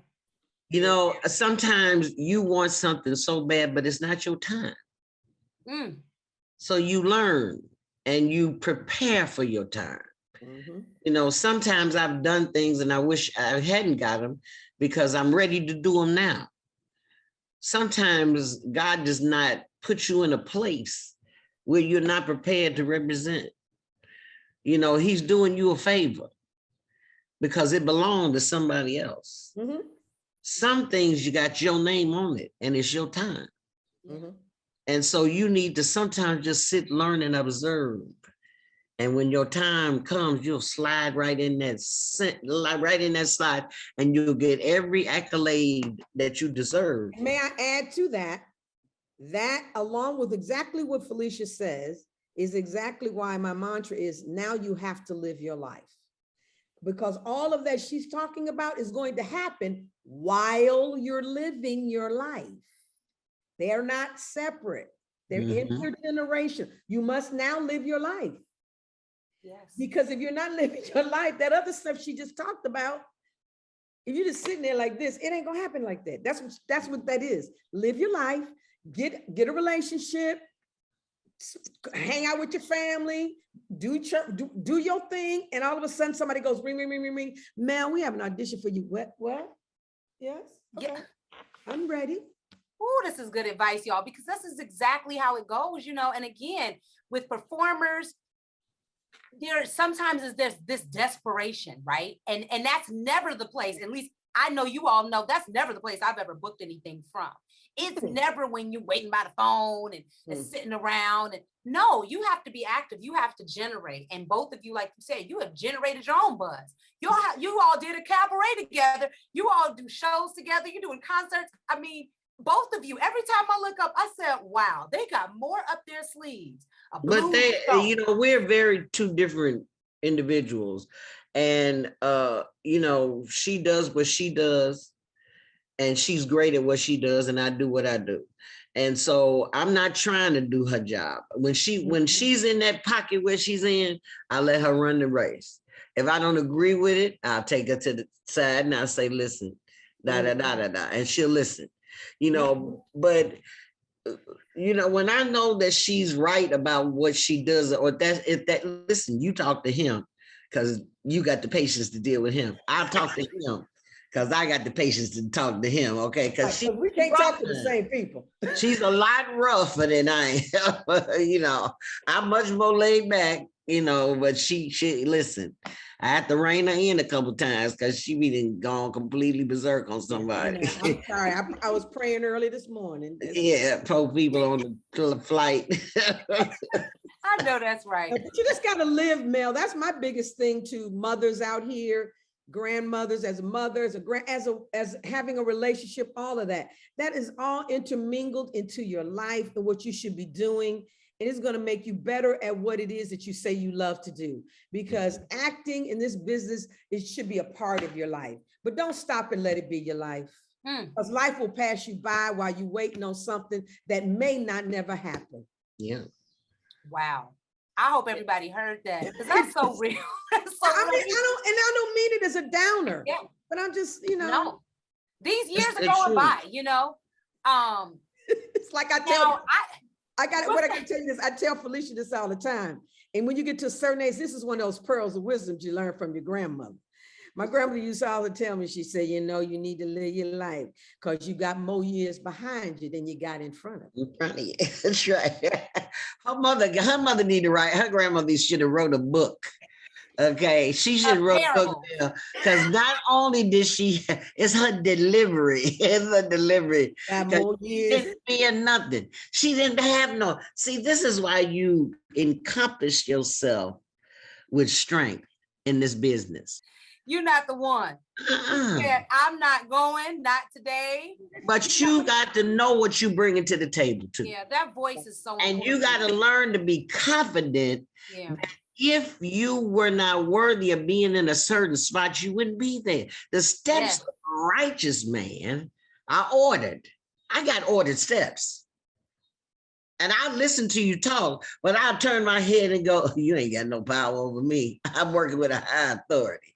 Sometimes you want something so bad, but it's not your time. So you learn and you prepare for your time. Sometimes I've done things and I wish I hadn't got them because I'm ready to do them now. Sometimes God does not put you in a place where you're not prepared to represent. He's doing you a favor because it belonged to somebody else. Some things you got your name on it and it's your time. And so you need to sometimes just sit, learn, and observe. And when your time comes, you'll slide right in that slide, and you'll get every accolade that you deserve. May I add to that? That, along with exactly what Felicia says, is exactly why my mantra is, now you have to live your life. Because all of that she's talking about is going to happen while you're living your life. They are not separate. They're Mhm. intergenerational. You must now live your life. Yes. Because if you're not living your life, that other stuff she just talked about, if you're just sitting there like this, it ain't gonna happen like that. That's what that is. Live your life, get a relationship, hang out with your family, do your thing, and all of a sudden somebody goes ring, ring, ring, ring, ring. Mel, we have an audition for you. What? Yes. Okay. Yeah. I'm ready. Oh, this is good advice, y'all, because this is exactly how it goes, and again, with performers, sometimes there's this desperation, right? And that's never the place. At least I know you all know that's never the place I've ever booked anything from. It's never when you're waiting by the phone and sitting around. And no, you have to be active. You have to generate. And both of you, like you said, you have generated your own buzz. You all did a cabaret together. You all do shows together. You're doing concerts. I mean, both of you, every time I look up, I said, wow, they got more up their sleeves. But we're very two different individuals. And, she does what she does, and she's great at what she does, and I do what I do. And so I'm not trying to do her job. When she's in that pocket where she's in, I let her run the race. If I don't agree with it, I'll take her to the side and I'll say, listen, da, da, da, da, da, and she'll listen. But when I know that she's right about what she does, or listen, you talk to him because you got the patience to deal with him. I'll talk to him because I got the patience to talk to him. Okay, because we can't talk to the same people. She's a lot rougher than I am. I'm much more laid back, but she listen. I had to rein her in a couple times because she be gone completely berserk on somebody. I'm sorry. I was praying early this morning. Yeah, poor people on the flight. I know that's right. But you just got to live, Mel. That's my biggest thing to mothers out here, grandmothers, as mothers, as having a relationship, all of that. That is all intermingled into your life and what you should be doing. And it's going to make you better at what it is that you say you love to do, because acting in this business, it should be a part of your life. But don't stop and let it be your life, because life will pass you by while you're waiting on something that may not never happen. Yeah. Wow. I hope everybody heard that, because that's so real. That's so I don't mean it as a downer. Yeah. But I'm just, No. These years are going by, It's like I can tell you this. I tell Felicia this all the time. And when you get to a certain age, this is one of those pearls of wisdom you learn from your grandmother. My grandmother used to always tell me, she said, you need to live your life because you got more years behind you than you got in front of you. In front of you. That's right. Her mother need to write, her grandmother should have wrote a book. Okay, she should wrote a book because not only did it's her delivery. It's her delivery. She didn't fear nothing. She didn't have no. See, this is why you encompass yourself with strength in this business. You're not the one. Yeah, I'm not going, not today. But you got to know what you bring into the table too. Yeah, that voice is so important. And you got to learn to be confident. Yeah. That if you were not worthy of being in a certain spot, you wouldn't be there. The steps of a righteous man are ordered. I got ordered steps. And I listen to you talk, but I'll turn my head and go, you ain't got no power over me. I'm working with a high authority.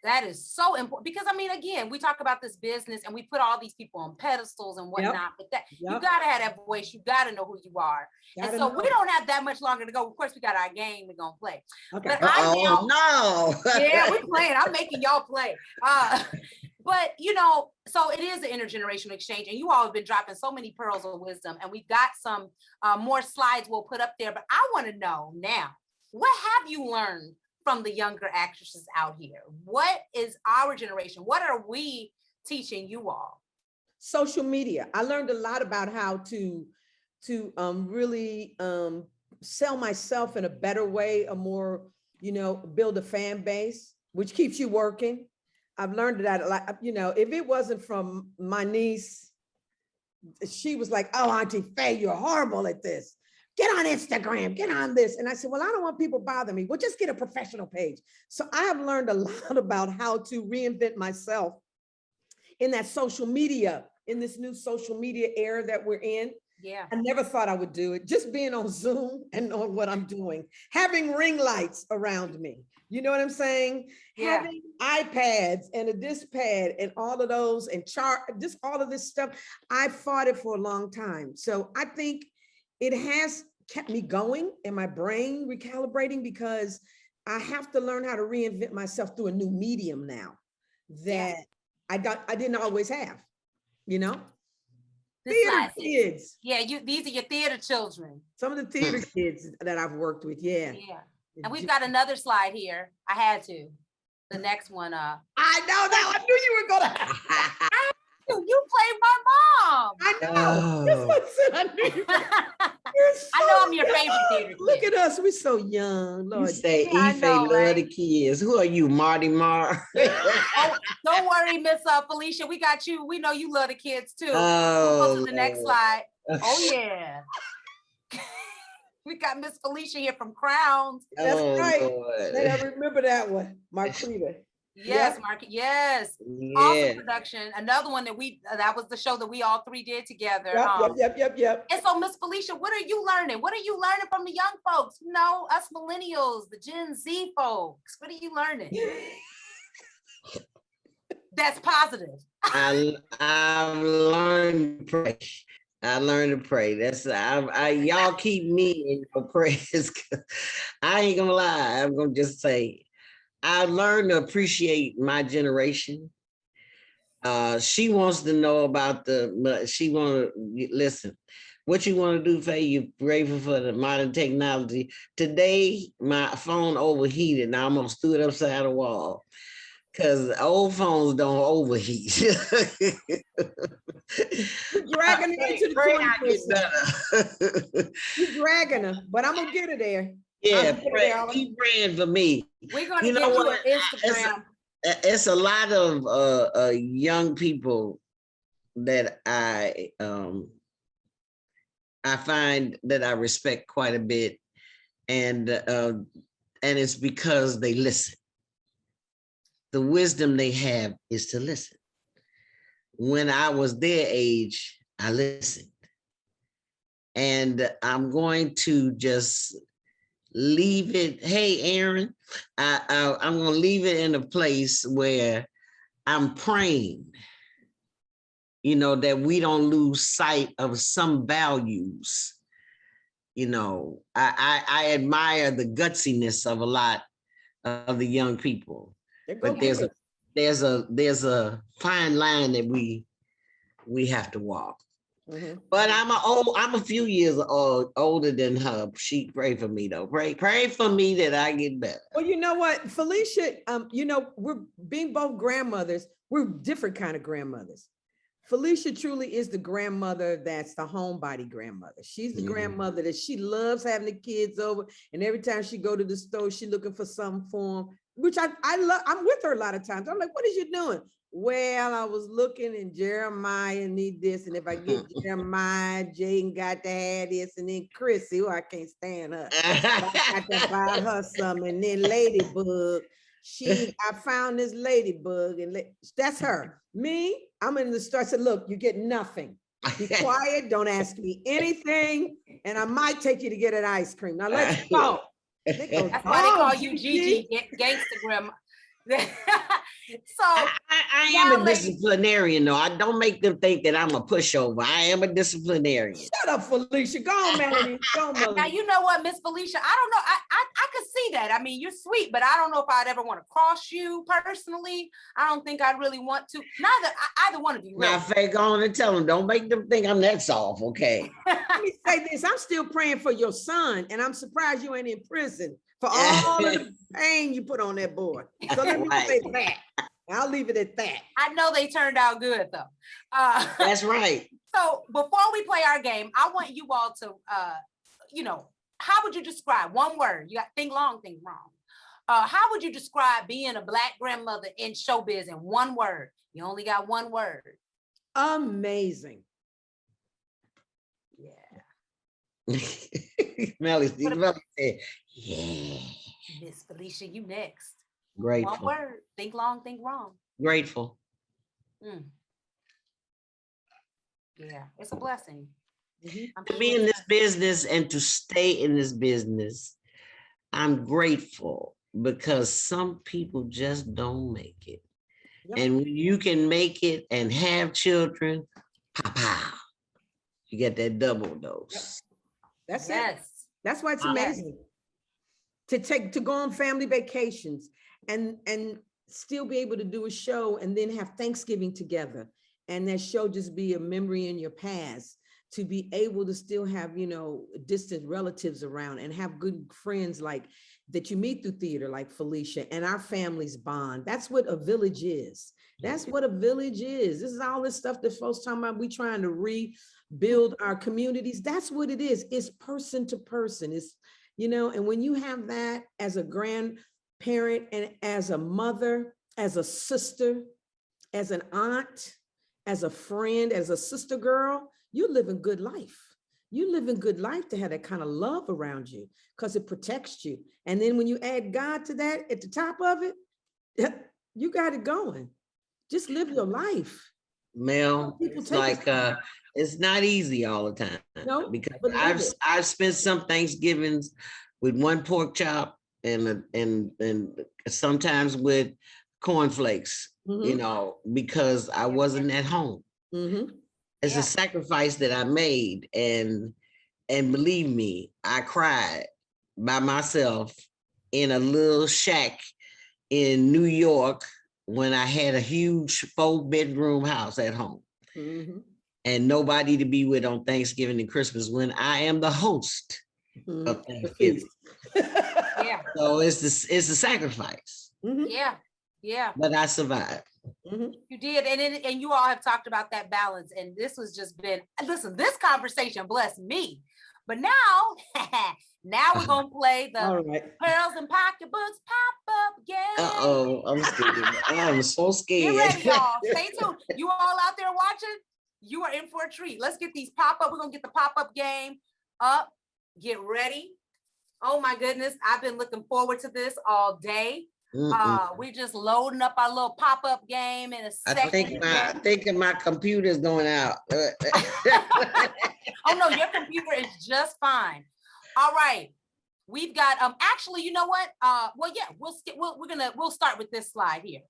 That is so important because, again, we talk about this business and we put all these people on pedestals and whatnot, but you got to have that voice. You got to know who you are. And so we don't have that much longer to go. Of course, we got our game we're going to play. Okay. But no. Yeah, we're playing. I'm making y'all play. But, so it is an intergenerational exchange, and you all have been dropping so many pearls of wisdom, and we've got some more slides we'll put up there. But I want to know now, what have you learned from the younger actresses out here? What is our generation? What are we teaching you all? Social media. I learned a lot about how to really sell myself in a better way, a more, build a fan base, which keeps you working. I've learned that a lot. If it wasn't from my niece, she was like, oh, Auntie Faye, you're horrible at this. Get on Instagram, get on this. And I said, well, I don't want people bothering me. Well, just get a professional page. So I have learned a lot about how to reinvent myself in that social media in this new social media era that we're in. Yeah. I never thought I would do it. Just being on Zoom and knowing what I'm doing, having ring lights around me. You know what I'm saying? Yeah. Having iPads and a disc pad and all of those and just all of this stuff. I fought it for a long time. So I think it has kept me going and my brain recalibrating because I have to learn how to reinvent myself through a new medium now that I didn't always have, you know? This Theater slide says- kids. Yeah, these are your theater children. Some of the theater kids that I've worked with, yeah. Yeah. And we've got another slide here. I had to. The next one, I know that. I knew you were gonna. you played my mom. I know. That's what I said. I knew you. I know I'm your favorite theater kid. Look at us. We're so young. You Lord. say Yeah, I Ife know, love right? the kids. Who are you, Marty Mar? Oh, don't worry, Miss Felicia. We got you. We know you love the kids too. We'll go to the next Lord. slide. Oh yeah. We got Miss Felicia here from Crowns. That's right. Lord. Man, I remember that one. Marquita. Yes, Yep. Mark. Yes. Yeah. Awesome production. Another one that that was the show that we all three did together. Yep. And so, Miss Felicia, what are you learning? What are you learning from the young folks? You know, us millennials, the Gen Z folks. What are you learning? That's positive. I've learned to pray. I learned to pray. That's y'all keep me in your prayers. I ain't gonna lie. I'm gonna just say I learned to appreciate my generation. She wants to know about she want to listen. What you want to do, Faye? You're grateful for the modern technology. Today, my phone overheated and I almost threw it upside the wall. Because old phones don't overheat. You're dragging her into the 21st. You're dragging her, but I'm gonna get her there. Yeah, keep praying for me. We're gonna get you on Instagram. It's a lot of young people that I find that I respect quite a bit, and it's because they listen. The wisdom they have is to listen. When I was their age, I listened. And I'm going to just leave it. Hey, Aaron, I'm going to leave it in a place where I'm praying, you know, that we don't lose sight of some values. You know, I admire the gutsiness of a lot of the young people. But there's a fine line that we have to walk. Mm-hmm. But I'm a few years older than her. She pray for me though. Pray for me that I get better. Well, you know what, Felicia, you know, we're being both grandmothers, we're different kind of grandmothers. Felicia truly is the grandmother that's the homebody grandmother. She's the grandmother that she loves having the kids over, and every time she go to the store, she looking for something for them, which I love. I'm with her a lot of times. I'm like, what is you doing? Well, I was looking and Jeremiah need this, and if I get Jeremiah, Jaden got to have this, and then Chrissy, who I can't stand her, I got to buy her some, and then Ladybug. I found this ladybug, and that's her. Me, I'm in the store. I said, look, you get nothing. Be quiet, don't ask me anything, and I might take you to get an ice cream. Now let's go. That's why they call you Gigi Gangsta Grandma. So I am a disciplinarian, though. I don't make them think that I'm a pushover. I am a disciplinarian. Shut up, Felicia. Go on, Melanie. Go on, Melanie. Now you know what, Miss Felicia. I don't know. I could see that. I mean, you're sweet, but I don't know if I'd ever want to cross you personally. I don't think I'd really want to. Either one of you. Really. Now, Faye, go on and tell them. Don't make them think I'm that soft, okay? Let me say this. I'm still praying for your son, and I'm surprised you ain't in prison for all of the pain you put on that boy. So let me say that. I'll leave it at that. I know they turned out good though. That's right. So before we play our game, I want you all to, you know, how would you describe one word? You got think long, think wrong. How would you describe being a Black grandmother in showbiz in one word? You only got one word. Amazing. Yeah. Melly said, yeah. Miss Felicia, you next. Grateful. One word. Think long, think wrong. Grateful. Yeah, it's a blessing. I'm To be sure in it's this business and to stay in this business, I'm grateful because some people just don't make it. Yep. And when you can make it and have children, pow, you get that double dose. That's it. yes. That's why it's Yes. amazing. To go on family vacations and still be able to do a show and then have Thanksgiving together. And that show just be a memory in your past, to be able to still have, distant relatives around and have good friends like that you meet through theater, like Felicia, and our families bond. That's what a village is. That's what a village is. This is all this stuff that folks talking about. We trying to rebuild our communities. That's what it is. It's person to person. It's, and when you have that as a grandparent and as a mother, as a sister, as an aunt, as a friend, as a sister girl, you live in good life. You live in good life to have that kind of love around you because it protects you. And then when you add God to that at the top of it, you got it going. Just live your life. Mel, People it's take like it's not easy all the time. No, because but live I've it. I've spent some Thanksgivings with one pork chop and sometimes with cornflakes, Mhm. because I wasn't at home. Mhm. It's Yeah. a sacrifice that I made, and believe me, I cried by myself in a little shack in New York when I had a huge 4-bedroom house at home Mhm. and nobody to be with on Thanksgiving and Christmas when I am the host Mhm. of The Thanksgiving. feast. Yeah. So it's a sacrifice, Mhm. Yeah. Yeah. but I survived. Mhm. You did. And you all have talked about that balance. And this has just been, listen, this conversation blessed me. But now, now we're going to play the All right. Pearls and Pocketbooks pop-up game. Uh-oh, I'm scared. I'm so Get scared. ready, y'all. Stay tuned. You all out there watching, you are in for a treat. Let's get these pop-up. We're going to get the pop-up game up. Get ready. Oh my goodness. I've been looking forward to this all day. We just loading up our little pop-up game in a I second. think my computer's going out. Oh no, your computer is just fine. All right. We've got actually, you know what? Well, yeah, we'll start with this slide here.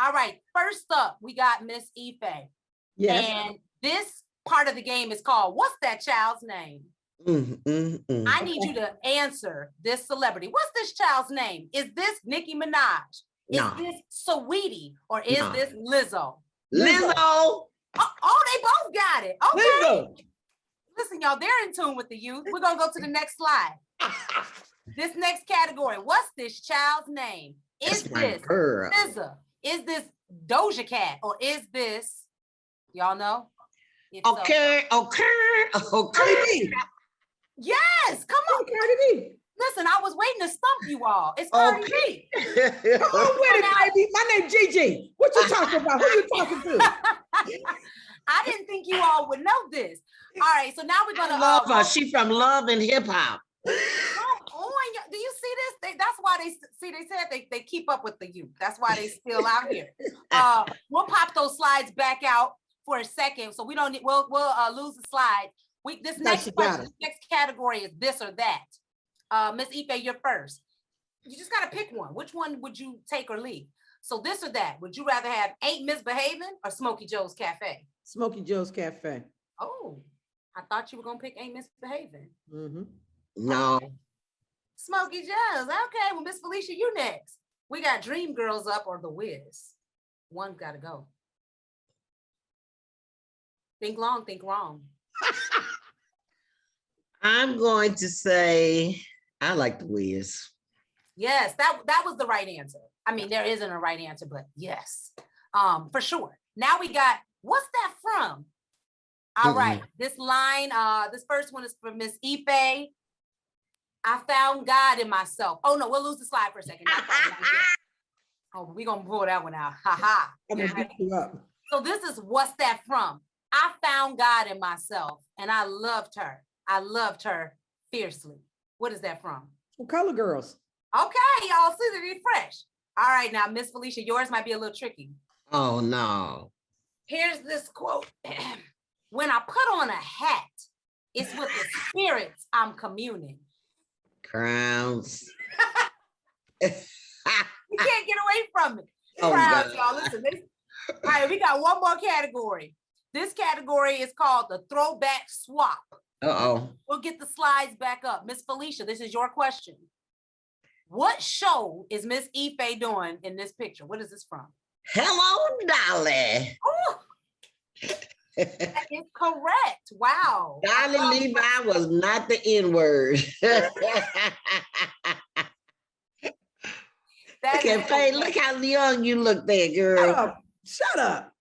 All right, first up, we got Miss Ife. Yes. And this part of the game is called What's That Child's Name? I need you to answer this celebrity. What's this child's name? Is this Nicki Minaj? Is No. this Saweetie? Or is No. this Lizzo? Lizzo. Oh, they both got it. Okay. Lizzo. Listen, y'all, they're in tune with the youth. We're going to go to the next slide. This next category, what's this child's name? Is That's my this girl. SZA? Is this Doja Cat? Or is this, y'all know? If so- Okkkkkurrrr. Cardi B. Yes, come on. Cardi B. Listen, I was waiting to stump you all. It's Cardi B. Come on with it, baby. My name Gigi. What you talking about? Who you talking to? I didn't think you all would know this. All right, so now we're gonna I love her. She from Love and Hip Hop. come on. Do you see this? That's why they said they keep up with the youth. That's why they still out here. We'll pop those slides back out for a second, so we don't need, we'll lose the slide. This next question, next category is this or that. Miss Ife, you're first. You just gotta pick one. Which one would you take or leave? So this or that, would you rather have Ain't Misbehaving or Smokey Joe's Cafe? Smokey Joe's Cafe. Oh, I thought you were gonna pick Ain't Misbehaving. Mm-hmm. No. Smokey Joe's. Okay, well, Miss Felicia, you next. We got Dream Girls up or The Wiz. One gotta go. Think long, think wrong. I'm going to say I like The Wiz. Yes, that was the right answer. I mean, there isn't a right answer, but yes, for sure. Now we got, what's that from? All right, this line, this first one is from Miss Ife. I found God in myself. Oh no, we'll lose the slide for a second. Oh, we're gonna pull that one out. Ha ha. I'm gonna beat you up. So this is what's that from? I found God in myself and I loved her. I loved her fiercely. What is that from? Well, Color Girls. Okay, y'all see that it's fresh. All right, now Miss Felicia, yours might be a little tricky. Oh no. Here's this quote. When I put on a hat, it's with the spirits I'm communing. Crowns. You can't get away from it. Oh, Crowds, God. y'all. Listen, all right, we got one more category. This category is called the throwback swap. Uh-oh. We'll get the slides back up. Miss Felicia, this is your question. What show is Miss Ife doing in this picture? What is this from? Hello, Dolly. Oh, that is correct. Wow. Dolly Levi was not the N-word. Look at Faye, look how young you look there, girl. Shut up.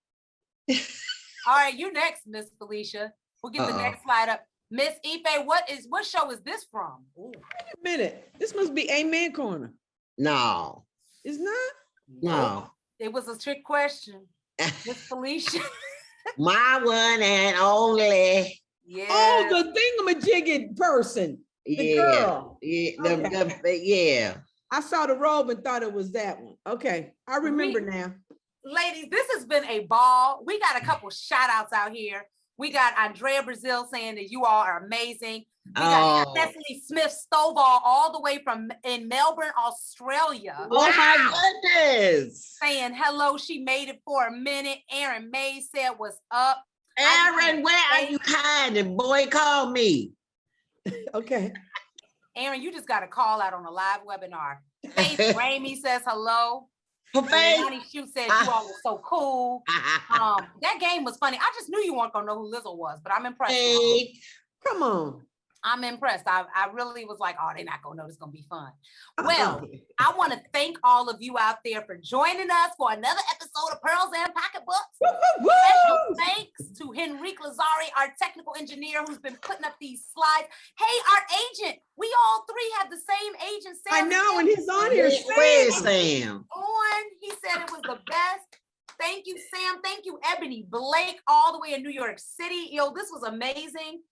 All right, you next, Miss Felicia. We'll get the next slide up. Miss Ife, what show is this from? Ooh. Wait a minute. This must be Amen Corner. No. It's not? No. It was a trick question. Miss Felicia. My one and only. Yeah. Oh, the thingamajiggy person. The girl. Yeah. Okay. Yeah. I saw the robe and thought it was that one. Okay. I remember now. Ladies, this has been a ball. We got a couple shout outs out here. We got Andrea Brazil saying that you all are amazing. We got Cecily Smith Stovall all the way from in Melbourne, Australia. Oh my goodness. Saying hello. She made it for a minute. Aaron May said, what's up? Aaron, where are you hiding? Boy, call me. Okay. Aaron, you just got a call out on a live webinar. Faith Ramey says hello. Faye. Lonnie Shute says you all are so cool. That game was funny. I just knew you weren't gonna know who Lizzo was, but I'm impressed. Hey. Come on. I'm impressed. I really was like, oh, they're not gonna know this is gonna be fun. Well, I want to thank all of you out there for joining us for another episode of Pearls and Pocketbooks. Special thanks to Henrique Lazari, our technical engineer, who's been putting up these slides. Hey, our agent, we all three have the same agent. Sam I know, and he's on here. Where's Sam? He said it was the best. Thank you, Sam. Thank you, Ebony Blake, all the way in New York City. Yo, this was amazing.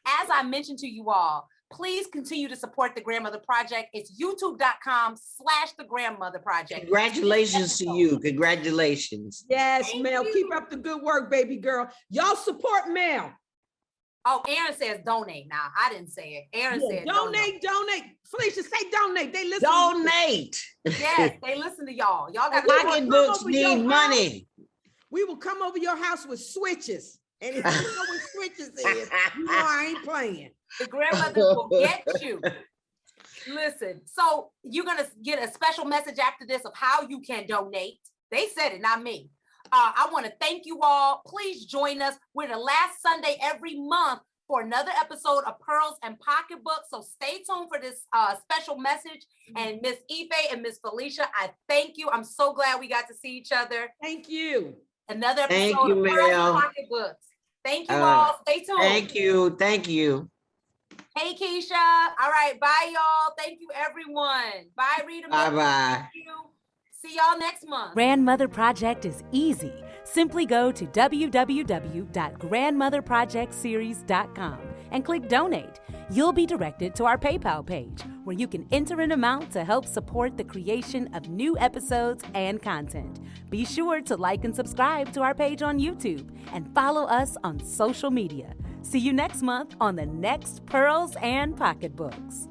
As I mentioned to you all, please continue to support the Grandmother Project. It's youtube.com/the Grandmother Project. Congratulations to you. Congratulations. Yes, Thank Mel. you. Keep up the good work, baby girl. Y'all support Mel. Oh, Aaron says donate now. I didn't say it. Aaron said donate. Donate. Felicia, say donate. They listen. Donate. Yes, they listen to y'all. Y'all got Pocketbooks need money. We will come over your house with switches. And if you know what switches is, you know I ain't playing. The grandmother will get you. Listen, so you're going to get a special message after this of how you can donate. They said it, not me. I want to thank you all. Please join us. We're the last Sunday every month for another episode of Pearls and Pocketbooks. So stay tuned for this special message. And Miss Ife and Miss Felicia, I thank you. I'm so glad we got to see each other. Thank you. Another episode Thank you, of Pearls Mel. and Pocketbooks. Thank you all. Stay tuned. Thank you. Thank you. Hey, Keisha. All right. Bye, y'all. Thank you, everyone. Bye, Rita. Bye-bye. Thank you. See y'all next month. Grandmother Project is easy. Simply go to www.grandmotherprojectseries.com and click donate. You'll be directed to our PayPal page where you can enter an amount to help support the creation of new episodes and content. Be sure to like and subscribe to our page on YouTube and follow us on social media. See you next month on the next Pearls and Pocketbooks.